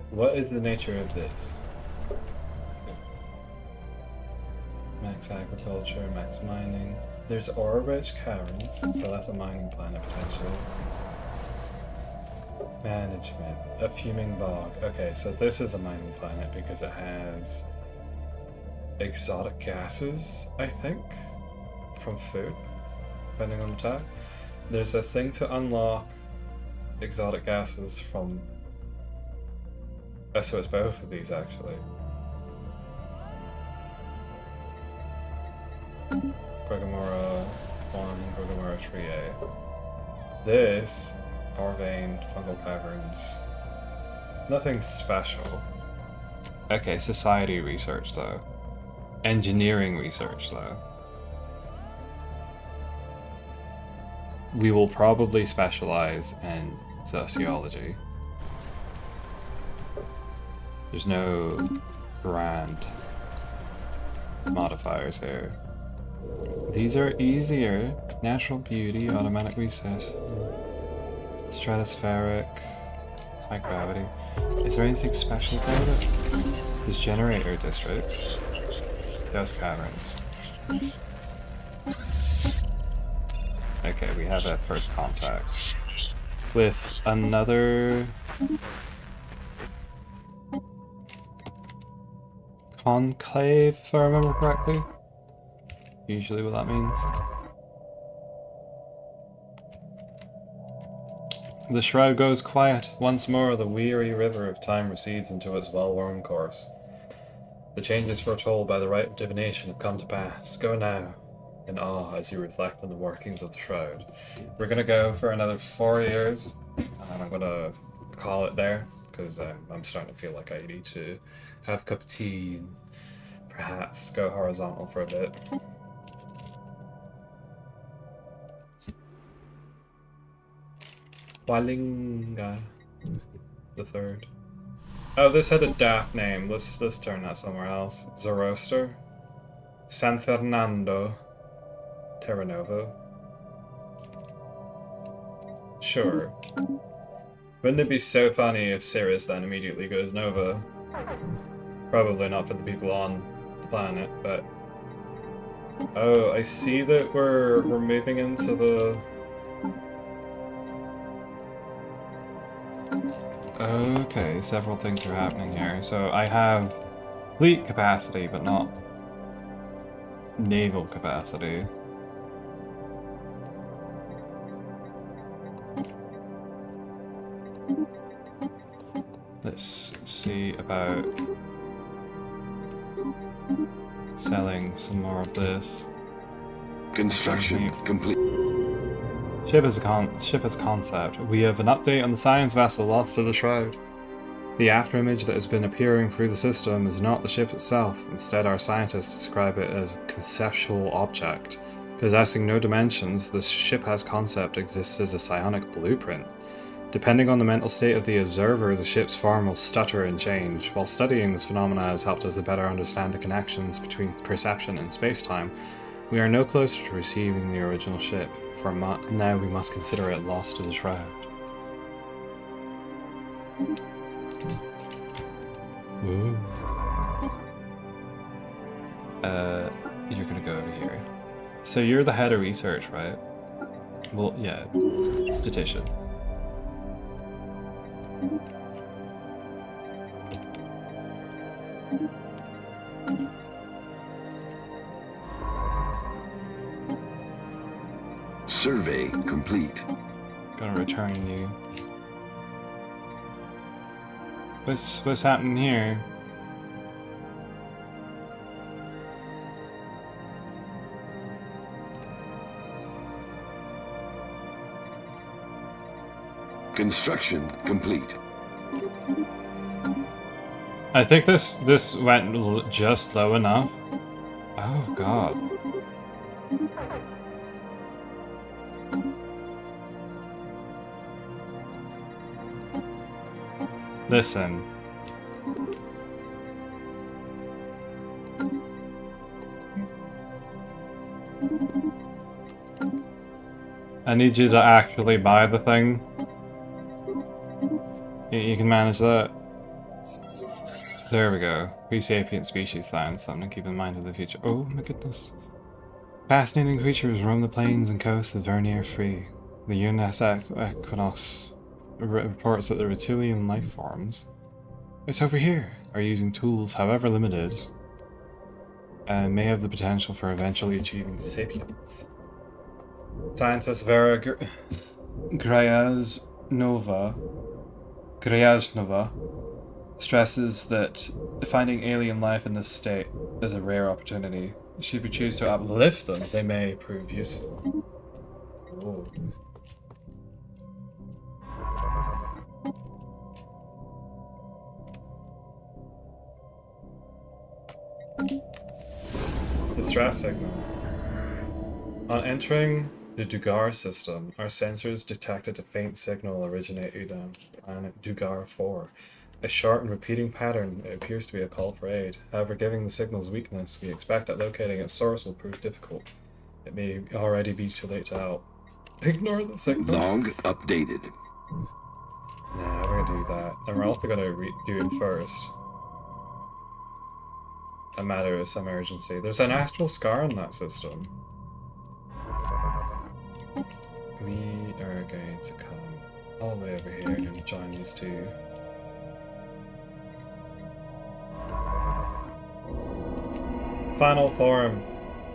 What is the nature of this? Max agriculture, max mining. There's ore-rich caverns, so that's a mining planet potentially. Management, a fuming bog. Okay, so this is a mining planet because it has exotic gases, I think, from food, depending on the type. There's a thing to unlock exotic gases from... Oh, so it's both of these actually. Gorgomora 1, Gorgomora 3A. This, ore vein, fungal caverns. Nothing special. Okay, society research though. Engineering research though. We will probably specialize in sociology. There's no grand modifiers here. These are easier. Natural beauty, automatic recess, stratospheric, high gravity. Is there anything special about it? There's generator districts. Those caverns. Okay, we have a first contact with another conclave, if I remember correctly. Usually what that means. The shroud goes quiet. Once more, the weary river of time recedes into its well-worn course. The changes foretold by the rite of divination have come to pass. Go now, in awe, as you reflect on the workings of the shroud. We're gonna go for another 4 years, and I'm gonna call it there, because I'm starting to feel like I need to have a cup of tea and perhaps go horizontal for a bit. Walinga the third. Oh, this had a daft name. Let's turn that somewhere else. Zoroaster, San Fernando, Terranova. Sure. Wouldn't it be so funny if Sirius then immediately goes Nova? Probably not for the people on the planet, but... Oh, I see that we're moving into the... Okay, several things are happening here. So I have fleet capacity, but not naval capacity. Let's see about selling some more of this. Construction complete. Ship as concept. We have an update on the science vessel lost to the Shroud. The afterimage that has been appearing through the system is not the ship itself. Instead, our scientists describe it as a conceptual object. Possessing no dimensions, this ship as concept exists as a psionic blueprint. Depending on the mental state of the observer, the ship's form will stutter and change. While studying this phenomena has helped us to better understand the connections between perception and space-time, we are no closer to receiving the original ship. For now, we must consider it lost to the Shroud. Ooh. You're gonna go over here. So you're the head of research, right? Well, yeah. Statistician. Survey complete. Gonna return you. What's happening here? Construction complete. I think this went just low enough. Oh god. Listen. I need you to actually buy the thing. You can manage that. There we go. Pre-sapient species science, something to keep in mind for the future. Oh my goodness. Fascinating creatures roam the plains and coasts of Vernier free. The UNS Equinox reports that the reptilian life forms, it's over here, are using tools, however limited, and may have the potential for eventually achieving sapience. Scientist Vera Gryaznova stresses that finding alien life in this state is a rare opportunity. Should we choose to uplift them, they may prove useful. Ooh. Distress signal. On entering the Dugar system, our sensors detected a faint signal originating on planet Dugar 4. A short and repeating pattern, it appears to be a call for aid. However, given the signal's weakness, we expect that locating its source will prove difficult. It may already be too late to help. Ignore the signal. Log updated. Nah, we're gonna do that. And we're also gonna do it first. A matter of some urgency. There's an astral scar in that system. We are going to come all the way over here and join these two. Final form.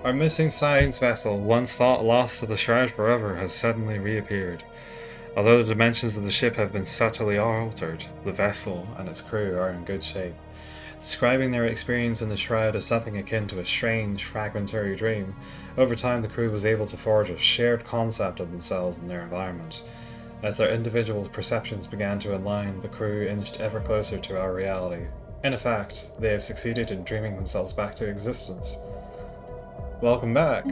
Our missing science vessel, once thought lost to the Shroud forever, has suddenly reappeared. Although the dimensions of the ship have been subtly altered, the vessel and its crew are in good shape. Describing their experience in the Shroud as something akin to a strange, fragmentary dream, over time the crew was able to forge a shared concept of themselves and their environment. As their individual perceptions began to align, the crew inched ever closer to our reality. In effect, they have succeeded in dreaming themselves back to existence. Welcome back.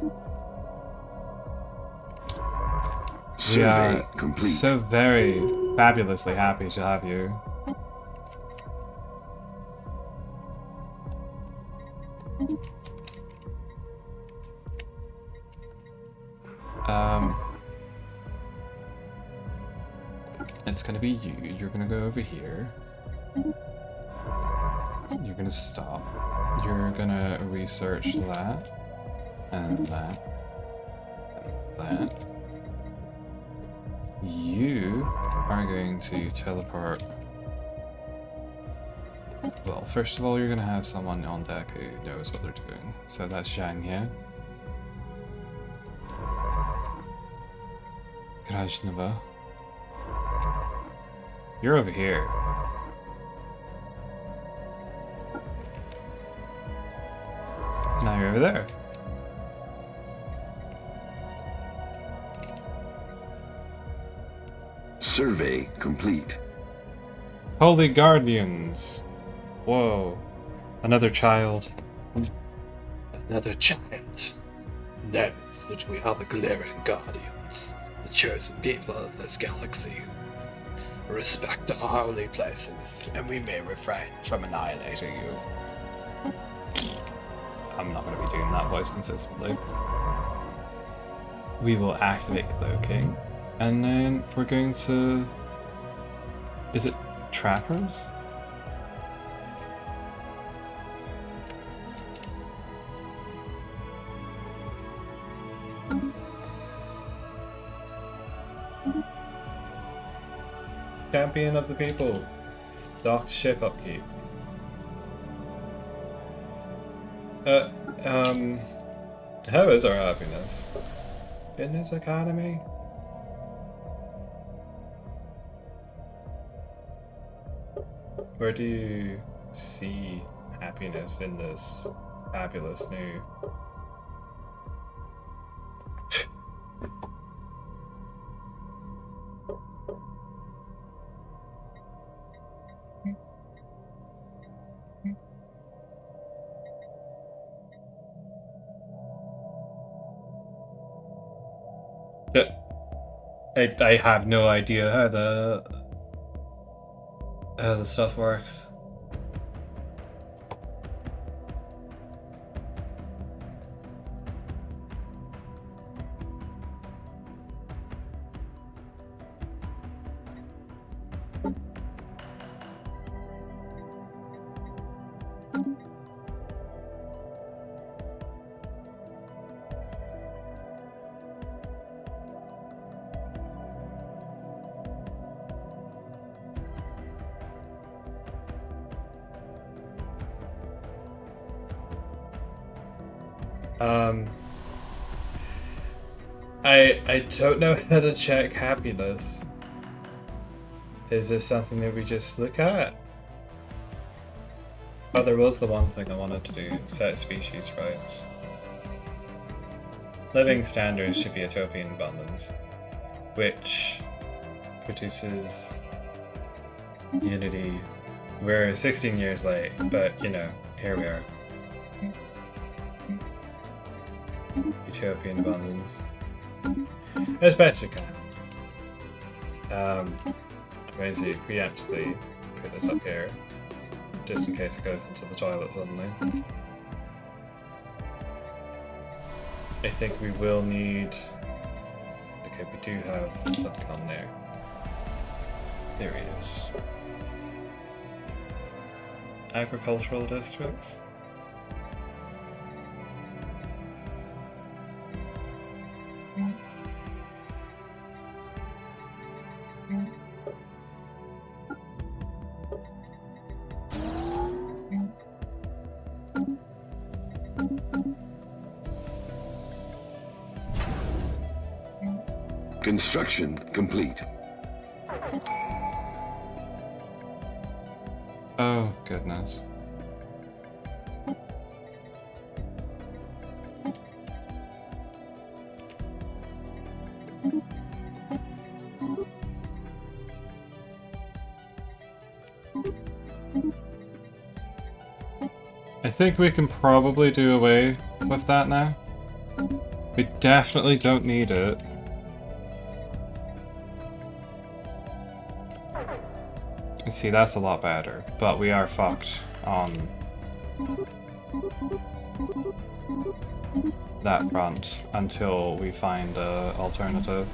We are complete. So very fabulously happy to have you. It's gonna be you. You're gonna go over here. You're gonna stop. You're gonna research that. And that. And that. You are going to teleport. Well, first of all, you're gonna have someone on deck who knows what they're doing. So that's Zhang here. Krasnova. You're over here. Now you're over there. Survey complete. Holy Guardians. Whoa. Another child. Another child knows that we are the Galarian Guardians, the chosen people of this galaxy. Respect our holy places, and we may refrain from annihilating you. I'm not going to be doing that voice consistently. We will activate cloaking, and then we're going to... Is it trappers? Champion of the people. Dock ship upkeep. How is our happiness? Fitness Academy? Where do you see happiness in this fabulous new... I have no idea how the stuff works. I don't know how to check happiness. Is this something that we just look at? Oh, there was the one thing I wanted to do, set species rights. Living standards should be utopian abundance, which produces unity. We're 16 years late, but you know, here we are. Utopian abundance. As best we can. I'm going to preemptively put this up here, just in case it goes into the toilet suddenly. I think we will need... Okay, we do have something on there. There he is. Agricultural districts? Construction complete. Oh, goodness. I think we can probably do away with that now. We definitely don't need it. See, that's a lot better, but we are fucked on that front until we find an alternative.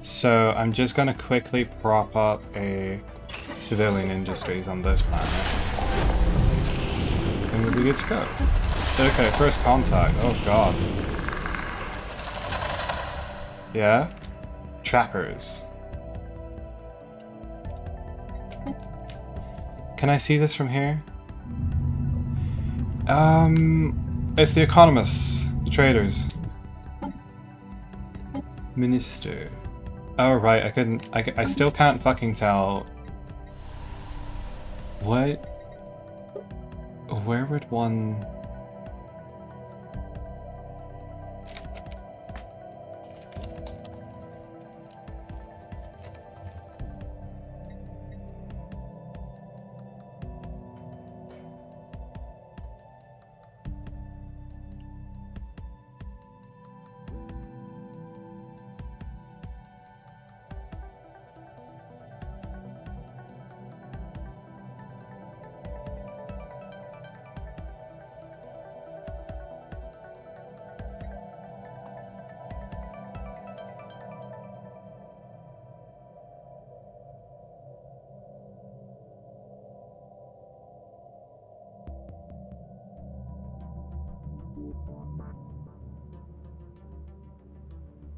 So I'm just gonna quickly prop up a civilian industries on this planet. And we'll be good to go. Okay, first contact. Oh god. Yeah? Trappers. Can I see this from here? It's the economists, the traders. Minister. Oh right, I still can't fucking tell. What? Where would one...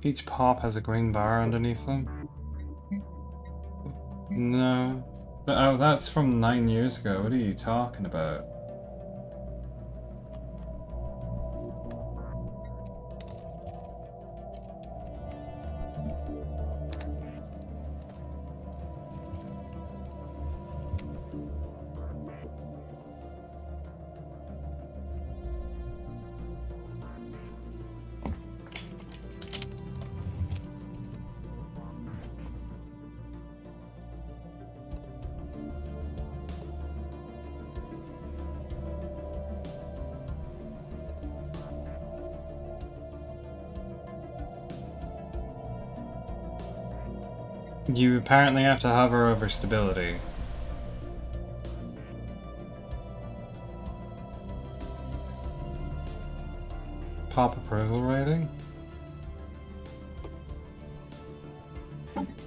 Each pop has a green bar underneath them? No. Oh, that's from 9 years ago. What are you talking about? You apparently have to hover over stability. Pop approval rating?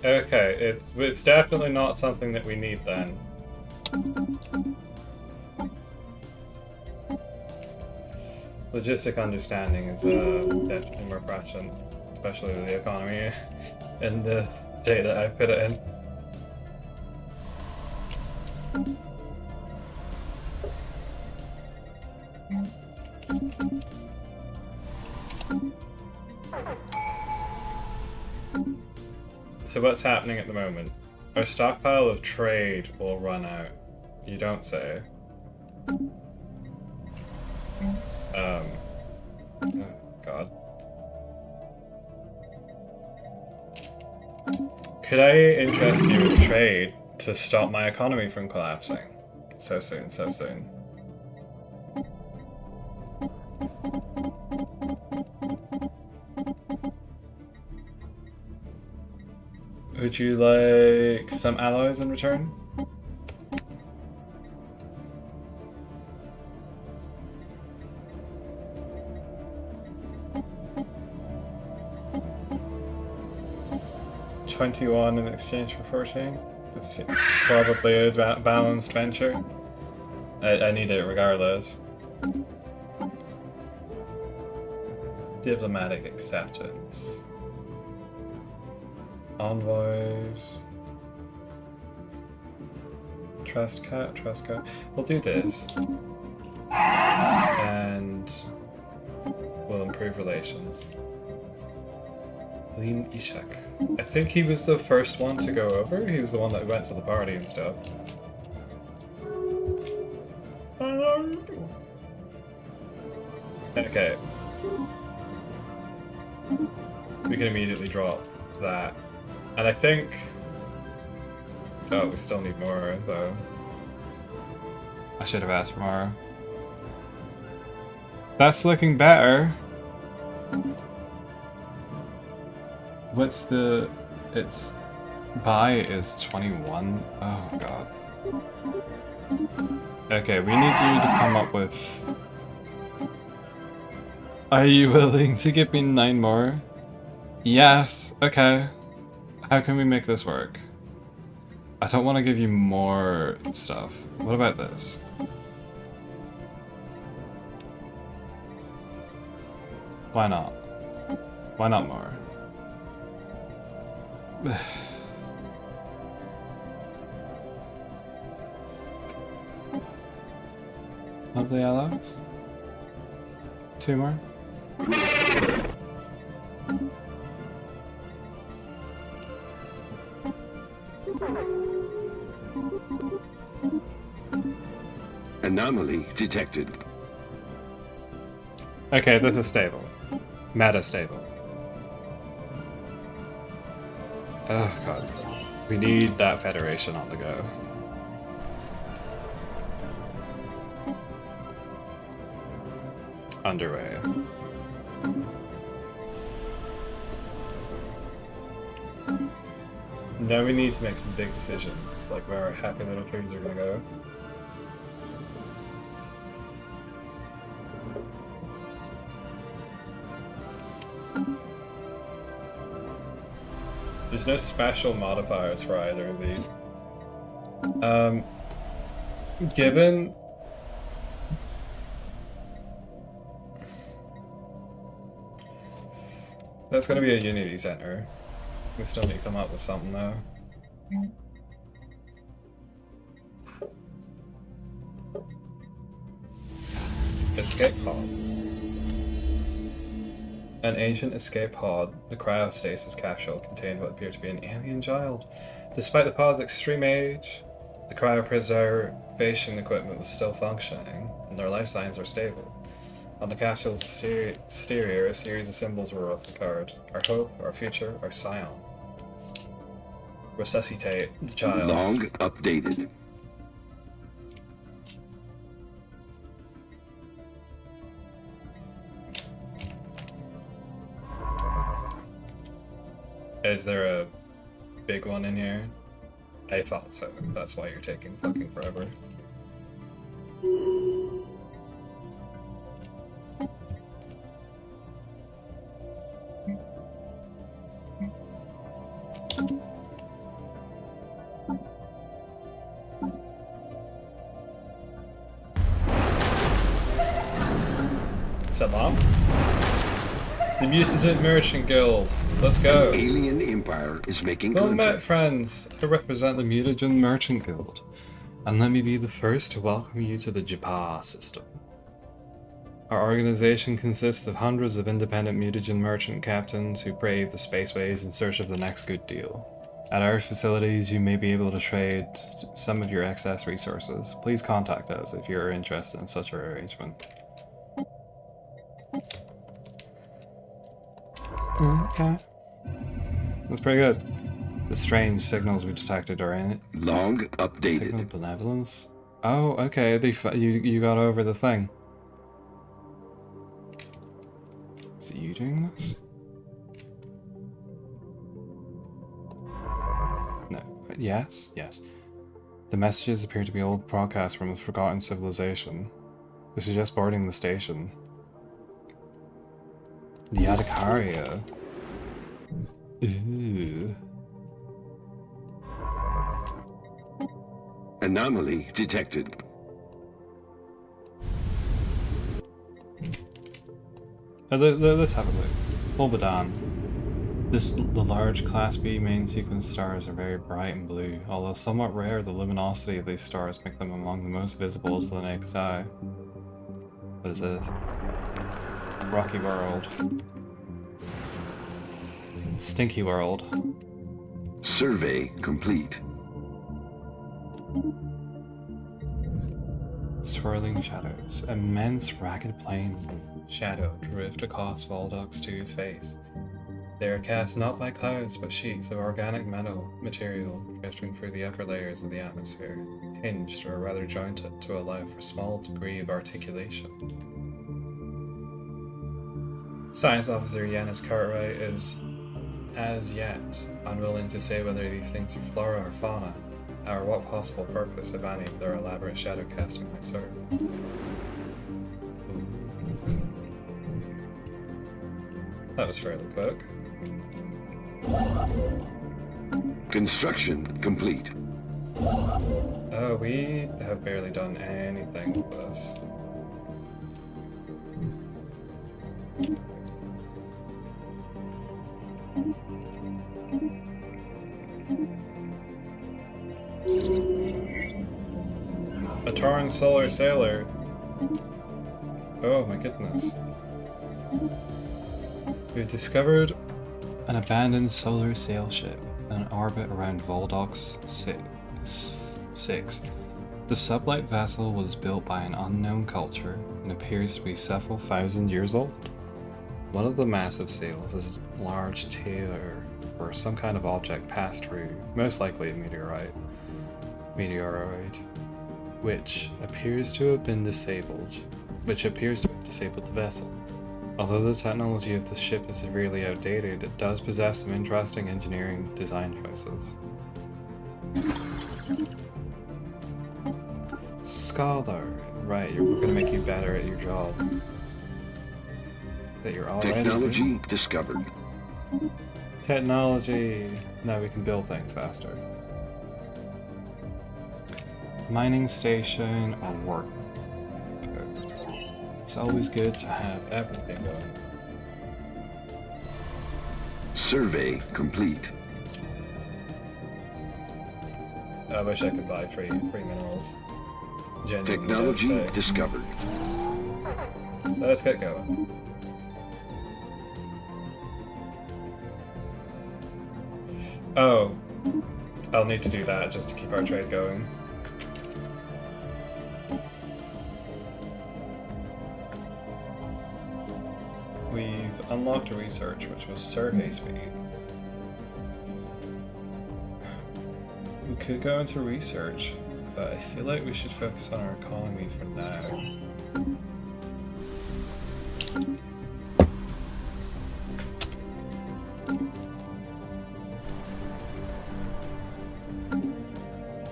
Okay, it's definitely not something that we need then. Logistic understanding is definitely more prescient, especially with the economy and the data I've put it in. So what's happening at the moment? Our stockpile of trade will run out. You don't say. Oh, God. Could I interest you in trade to stop my economy from collapsing? So soon, so soon. Would you like some alloys in return? $21 in exchange for 14. It's probably a balanced venture. I need it regardless. Diplomatic acceptance. Envoys. Trust cut. We'll do this. And we'll improve relations. Lean Ishak. I think he was the first one to go over. He was the one that went to the party and stuff. Okay. We can immediately drop that. And I think... Oh, we still need more, though. I should have asked for more. That's looking better. What's the... It's... Buy is 21? Oh, God. Okay, we need you to come up with... Are you willing to give me 9 more? Yes, okay. How can we make this work? I don't want to give you more stuff. What about this? Why not? Why not more? Lovely Alex? 2 more? Anomaly detected. Okay, this is stable. Meta stable. Oh god. We need that Federation on the go. Underway. Now we need to make some big decisions, like where our happy little trees are gonna go. There's no special modifiers for either of these. Given... That's gonna be a Unity Center. We still need to come up with something though. Escape pod. An ancient escape pod, the cryostasis capsule, contained what appeared to be an alien child. Despite the pod's extreme age, the cryopreservation equipment was still functioning, and their life signs were stable. On the capsule's exterior, a series of symbols were roughly carved. Our hope, our future, our scion. Resuscitate the child. Log updated. Is there a big one in here? I thought so. That's why you're taking fucking forever. Salam? The Mutagen Merchant Guild. Let's go. The Alien Empire is making Well met, contact. friends. I represent the Mutagen Merchant Guild, and let me be the first to welcome you to the Japa system. Our organization consists of hundreds of independent mutagen merchant captains who brave the spaceways in search of the next good deal. At our facilities, you may be able to trade some of your excess resources. Please contact us if you are interested in such an arrangement. Okay. That's pretty good. The strange signals we detected are in it. Log updated. Signal benevolence? Oh, okay. You got over the thing. Is it you doing this? No. Yes? Yes. The messages appear to be old broadcasts from a forgotten civilization. They suggest boarding the station. The Adhikaria. Ooh. Anomaly detected. Let's have a look. Olbadan. The large Class B main sequence stars are very bright and blue. Although somewhat rare, the luminosity of these stars make them among the most visible to the naked eye. What is this? Rocky World. Stinky World. Survey complete. Swirling shadows. Immense ragged plain shadow drift across Voldok's 2's face. They are cast not by clouds but sheets of organic material drifting through the upper layers of the atmosphere, hinged or rather jointed to allow for small degree of articulation. Science Officer Yanis Cartwright is, as yet, unwilling to say whether these things are flora or fauna, or what possible purpose, if any, their elaborate shadow casting might serve. That was fairly quick. Construction complete. Oh, we have barely done anything with this. A Torrent Solar Sailor. Oh my goodness. We've discovered an abandoned solar sail ship in orbit around Voldox 6. The sublight vessel was built by an unknown culture and appears to be several thousand years old. One of the massive sails is a large tear or some kind of object passed through, most likely a meteorite, which appears to have disabled the vessel. Although the technology of the ship is severely outdated, it does possess some interesting engineering design choices. Scholar, right, we're gonna make you better at your job. That you're already Technology discovered. Technology. Now we can build things faster. Mining station or work. It's always good to have everything going. Survey complete. I wish I could buy free minerals. Genuinely, Technology I'd say. discovered. Let's get going. Oh, I'll need to do that just to keep our trade going. We've unlocked a research, which was survey speed. We could go into research, but I feel like we should focus on our economy for now.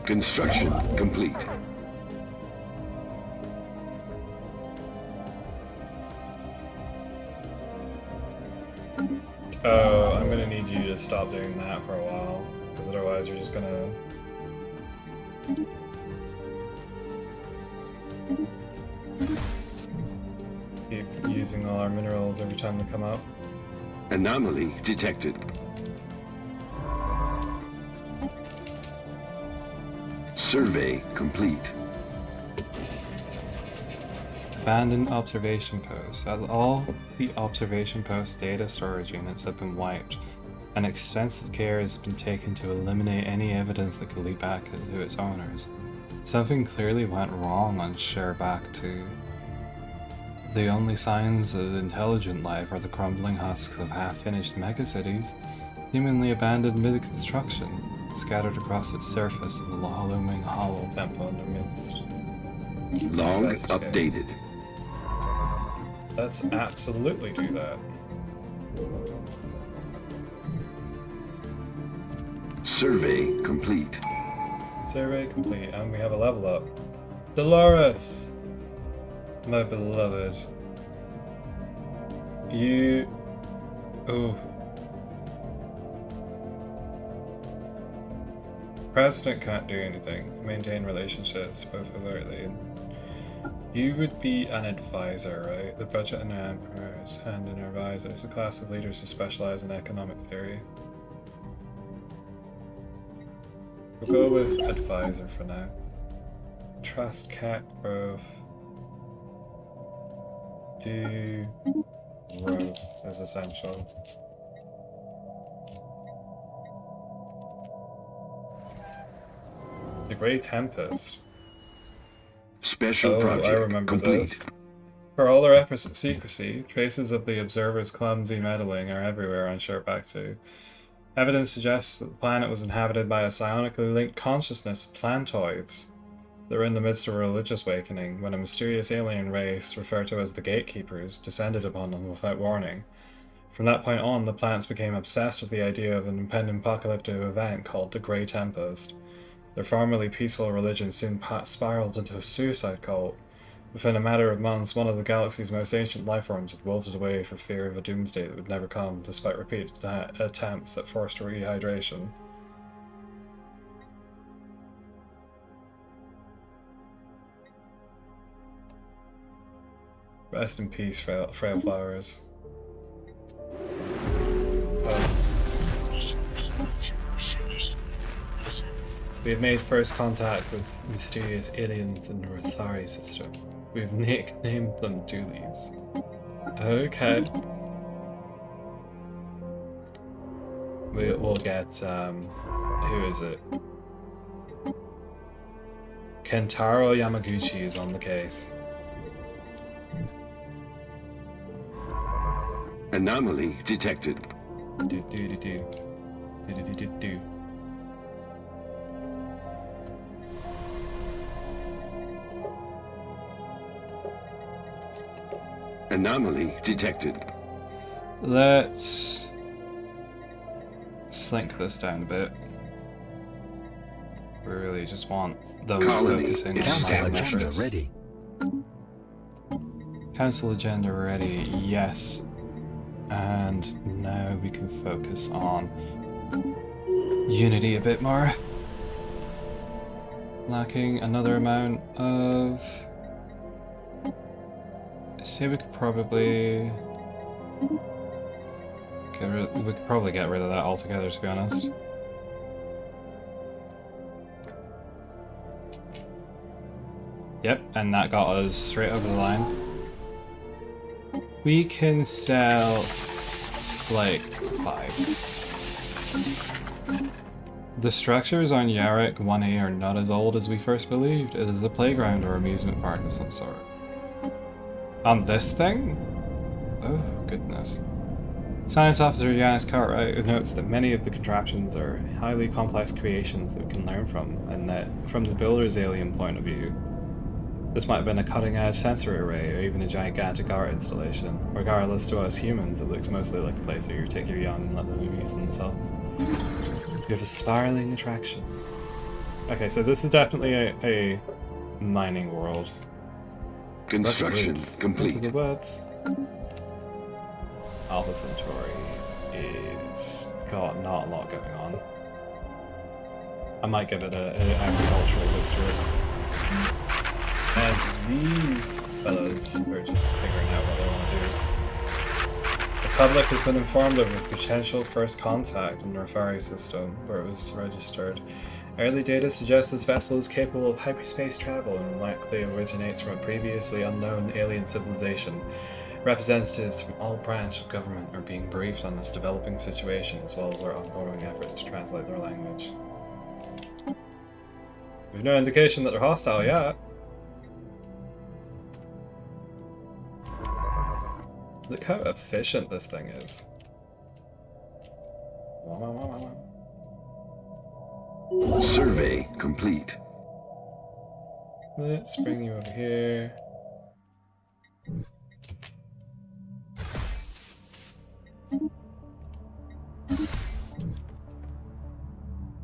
Construction complete. Oh, I'm gonna need you to stop doing that for a while, because otherwise you're just gonna... keep using all our minerals every time they come up. Anomaly detected. Survey complete. Abandoned observation post. All the observation post data storage units have been wiped, and extensive care has been taken to eliminate any evidence that could lead back to its owners. Something clearly went wrong on Sherbak 2. The only signs of intelligent life are the crumbling husks of half-finished megacities, seemingly abandoned mid-construction, scattered across its surface in the looming hollow temple in their midst. Log Investigate. updated. Let's absolutely do that. Survey complete. Survey complete, and we have a level up. Dolores! My beloved. You... Ooh. President can't do anything. Maintain relationships, both overtly and... You would be an advisor, right? The budget and the emperor's hand in advisors, a class of leaders who specialize in economic theory. We'll go with advisor for now. Trust cat growth. Do growth is essential. The Grey Tempest. Special I project remember complete. this. For all their efforts at secrecy, traces of the observer's clumsy meddling are everywhere on Sherbak 2. Evidence suggests that the planet was inhabited by a psionically linked consciousness of plantoids. They were in the midst of a religious awakening when a mysterious alien race, referred to as the Gatekeepers, descended upon them without warning. From that point on, the plants became obsessed with the idea of an impending apocalyptic event called the Grey Tempest. Their formerly peaceful religion soon spiraled into a suicide cult. Within a matter of months, one of the galaxy's most ancient lifeforms had wilted away for fear of a doomsday that would never come, despite repeated attempts at forced rehydration. Rest in peace, frail flowers. We have made first contact with mysterious aliens in the Rothari system. We've nicknamed them Doolies. Okay. We'll get, who is it? Kentaro Yamaguchi is on the case. Anomaly detected. Do. Anomaly detected. Let's slink this down a bit. We really just want those Colony focusing is on Council main agenda efforts. ready. Council agenda ready, yes. And now we can focus on Unity a bit more. Lacking another amount of... Say we could probably... we could probably get rid of that altogether, to be honest. Yep, and that got us straight over the line. We can sell like 5. The structures on Yarrick 1A are not as old as we first believed. It is a playground or amusement park of some sort. On this thing? Oh, goodness. Science Officer Yanis Cartwright notes that many of the contraptions are highly complex creations that we can learn from, and that, from the builder's alien point of view, this might have been a cutting-edge sensory array or even a gigantic art installation. Regardless, to us humans, it looks mostly like a place where you take your young and let them amuse themselves. You have a spiraling attraction. Okay, so this is definitely a mining world. Construction complete. Into the woods. Alpha Centauri is got not a lot going on. I might give it an agricultural history. And these fellas are just figuring out what they want to do. The public has been informed of a potential first contact in the Rothari system, where it was registered. Early data suggests this vessel is capable of hyperspace travel and likely originates from a previously unknown alien civilization. Representatives from all branches of government are being briefed on this developing situation, as well as our ongoing efforts to translate their language. We've no indication that they're hostile yet. Look how efficient this thing is. Survey complete. Let's bring you over here.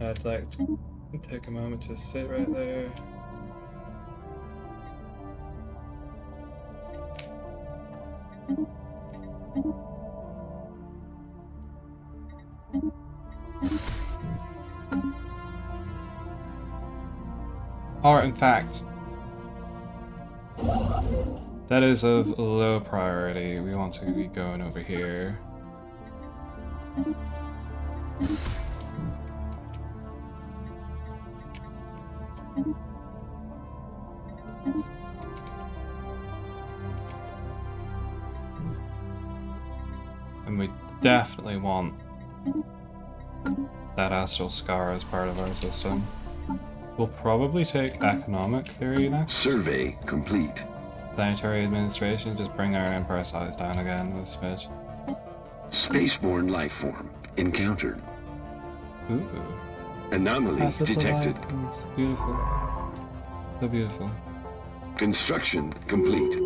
I'd like to take a moment to sit right there. Or in fact, that is of low priority. We want to be going over here. And we definitely want that astral scar as part of our system. We'll probably take economic theory next. Survey complete. Planetary administration, just bring our empire size down again with a smidge. Spaceborne life form encountered. Ooh. Anomaly Passive detected. life. Beautiful. So beautiful. Construction complete.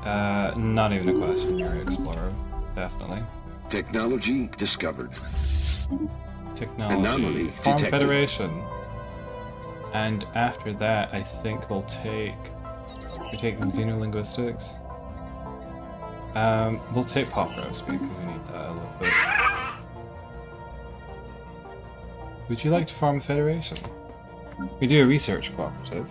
Not even a question, you're an explorer. Definitely. Technology discovered. Technology. Anomaly Farm detected. Federation. And after that, I think we'll take xenolinguistics. We'll take Popro speak because we need that a little bit. Would you like to form a federation? We do a research cooperative.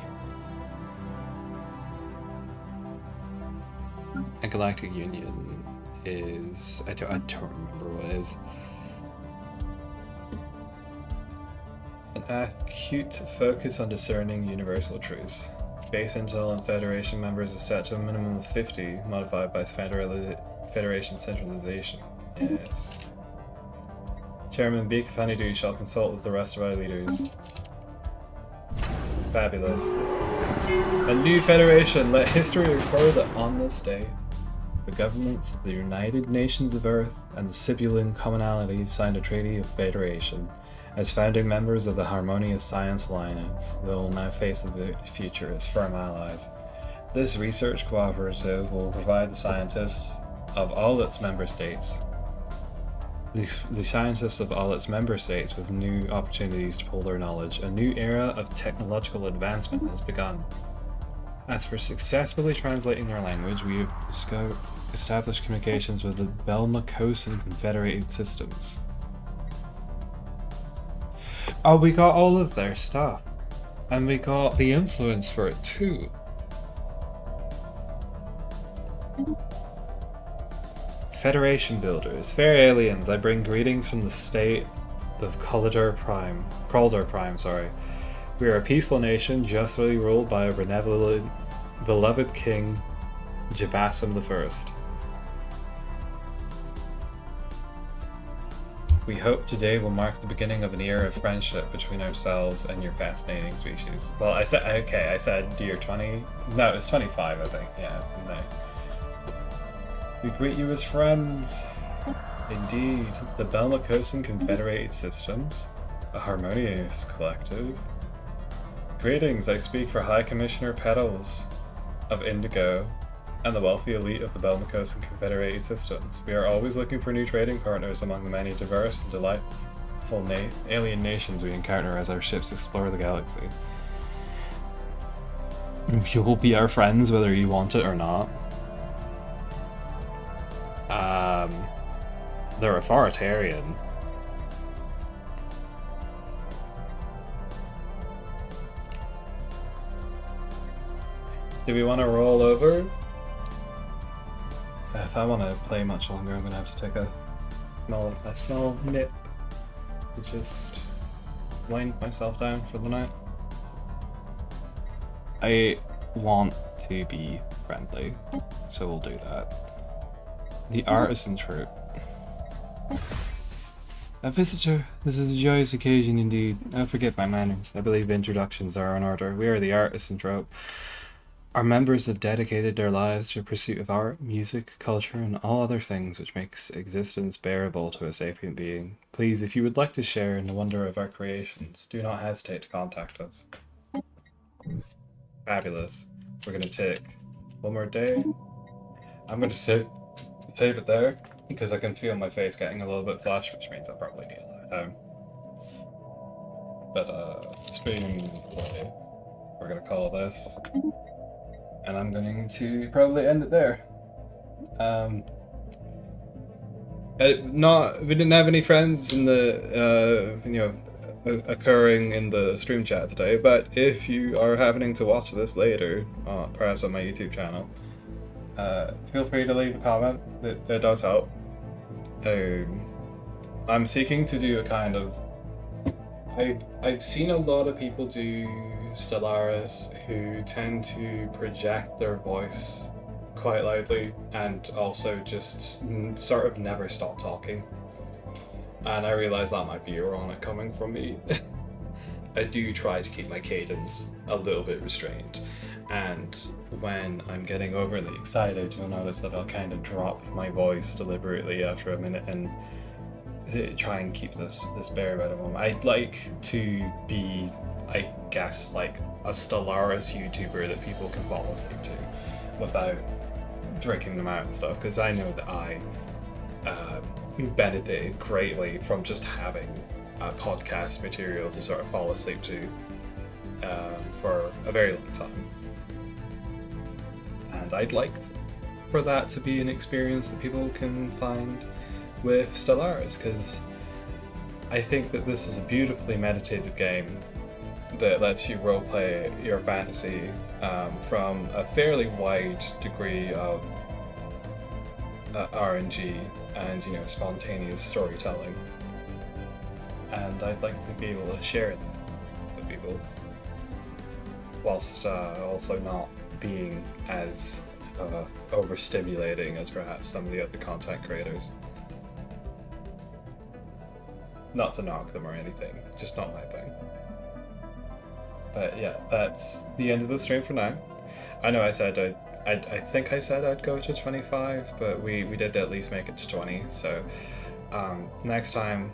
Intergalactic Union is... I don't remember what it is. An acute focus on discerning universal truths. Base intel and Federation members is set to a minimum of 50, modified by Federation centralization. Yes. Chairman Beak of Honeydew shall consult with the rest of our leaders. Fabulous. A new Federation. Let history record that on this day, the governments of the United Nations of Earth and the Sibulan Commonalty signed a Treaty of Federation. As founding members of the Harmonious Science Alliance, they will now face the future as firm allies. This research cooperative will provide the scientists of all its member states with new opportunities to pull their knowledge. A new era of technological advancement has begun. As for successfully translating their language, we have established communications with the Belmacosan Confederated Systems. Oh, we got all of their stuff. And we got the influence for it too. Federation builders, fair aliens, I bring greetings from the state of Calder Prime. We are a peaceful nation, justly ruled by a beloved king, Jabassim I. We hope today will mark the beginning of an era of friendship between ourselves and your fascinating species. Well, I said year 20. No, it's 25, I think. Yeah, no. We greet you as friends. Indeed, the Belmacosan Confederated Systems, a harmonious collective. Greetings, I speak for High Commissioner Petals of Indigo and the wealthy elite of the Belmacosan Confederated Systems. We are always looking for new trading partners among the many diverse and delightful alien nations we encounter as our ships explore the galaxy. You will be our friends whether you want it or not. They're authoritarian. Do we want to roll over? If I want to play much longer, I'm going to have to take a small nip to just wind myself down for the night. I want to be friendly, so we'll do that. The Artisan Troop. A visitor, this is a joyous occasion indeed. I forget my manners. I believe introductions are in order. We are the Artisan Troop. Our members have dedicated their lives to the pursuit of art, music, culture, and all other things which makes existence bearable to a sapient being. Please, if you would like to share in the wonder of our creations, do not hesitate to contact us. Fabulous. We're going to take one more day. I'm going to save it there, because I can feel my face getting a little bit flushed, which means I probably need to lie down. But, stream play, we're going to call this. And I'm going to probably end it there. We didn't have any friends in the, occurring in the stream chat today, but if you are happening to watch this later, perhaps on my YouTube channel, feel free to leave a comment. It does help. I'm seeking to do a kind of... I've seen a lot of people do Stellaris who tend to project their voice quite loudly and also just sort of never stop talking. And I realise that might be ironic coming from me. I do try to keep my cadence a little bit restrained, and when I'm getting overly excited, you'll notice that I'll kind of drop my voice deliberately after a minute and try and keep this bare minimum. I'd like to be, I guess, like a Stellaris YouTuber that people can fall asleep to without drinking them out and stuff, because I know that I benefited greatly from just having podcast material to sort of fall asleep to for a very long time. And I'd like for that to be an experience that people can find with Stellaris, because I think that this is a beautifully meditative game that lets you roleplay your fantasy from a fairly wide degree of RNG and, you know, spontaneous storytelling. And I'd like to be able to share that with people, whilst also not being as overstimulating as perhaps some of the other content creators. Not to knock them or anything, just not my thing. But yeah, that's the end of the stream for now. I know I said I think I said I'd go to 25, but we did at least make it to 20, so next time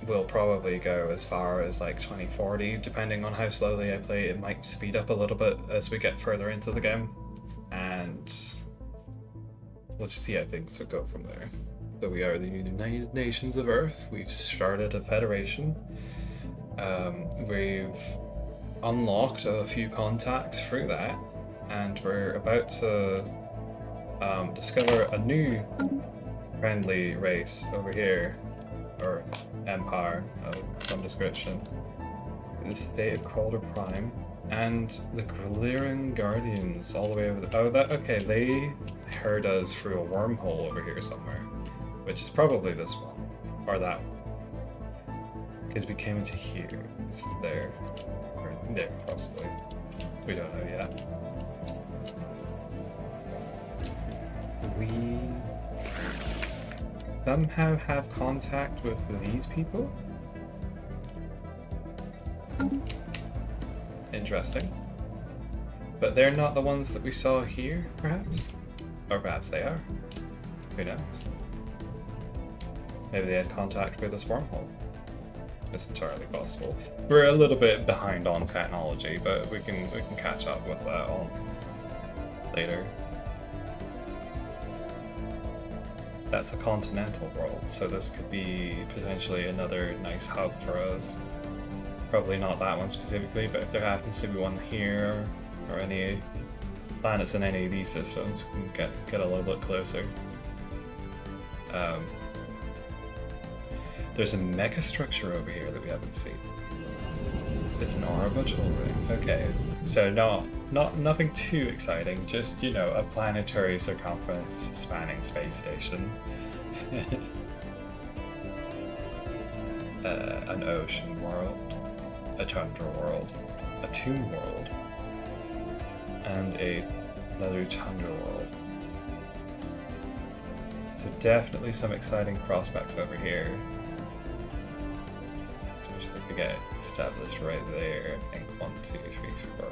we'll probably go as far as like 2040, depending on how slowly I play. It might speed up a little bit as we get further into the game, and we'll just see how things will go from there. So we are the United Nations of Earth. We've started a federation. We've unlocked a few contacts through that, and we're about to discover a new friendly race over here, or empire of some description. The state of Calder Prime and the Galerian Guardians all the way over okay, they heard us through a wormhole over here somewhere, which is probably this one, or that one. Because we came into here, it's there, or there possibly. We don't know yet. We somehow have contact with these people? Interesting. But they're not the ones that we saw here, perhaps? Or perhaps they are. Who knows? Maybe they had contact with this wormhole. It's entirely possible. We're a little bit behind on technology, but we can catch up with that on later. That's a continental world, so this could be potentially another nice hub for us. Probably not that one specifically, but if there happens to be one here, or any planets in any of these systems, we can get a little bit closer. There's a mega structure over here that we haven't seen. It's an orbital ring. Okay, so nothing too exciting. Just, you know, a planetary circumference spanning space station. An ocean world, a tundra world, a tomb world, and another tundra world. So definitely some exciting prospects over here. We get established right there. I think 1, 2, 3, 4.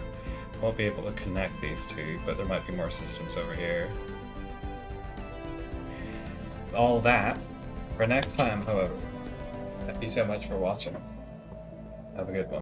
Won't be able to connect these two, but there might be more systems over here. All that for next time, however. Thank you so much for watching. Have a good one.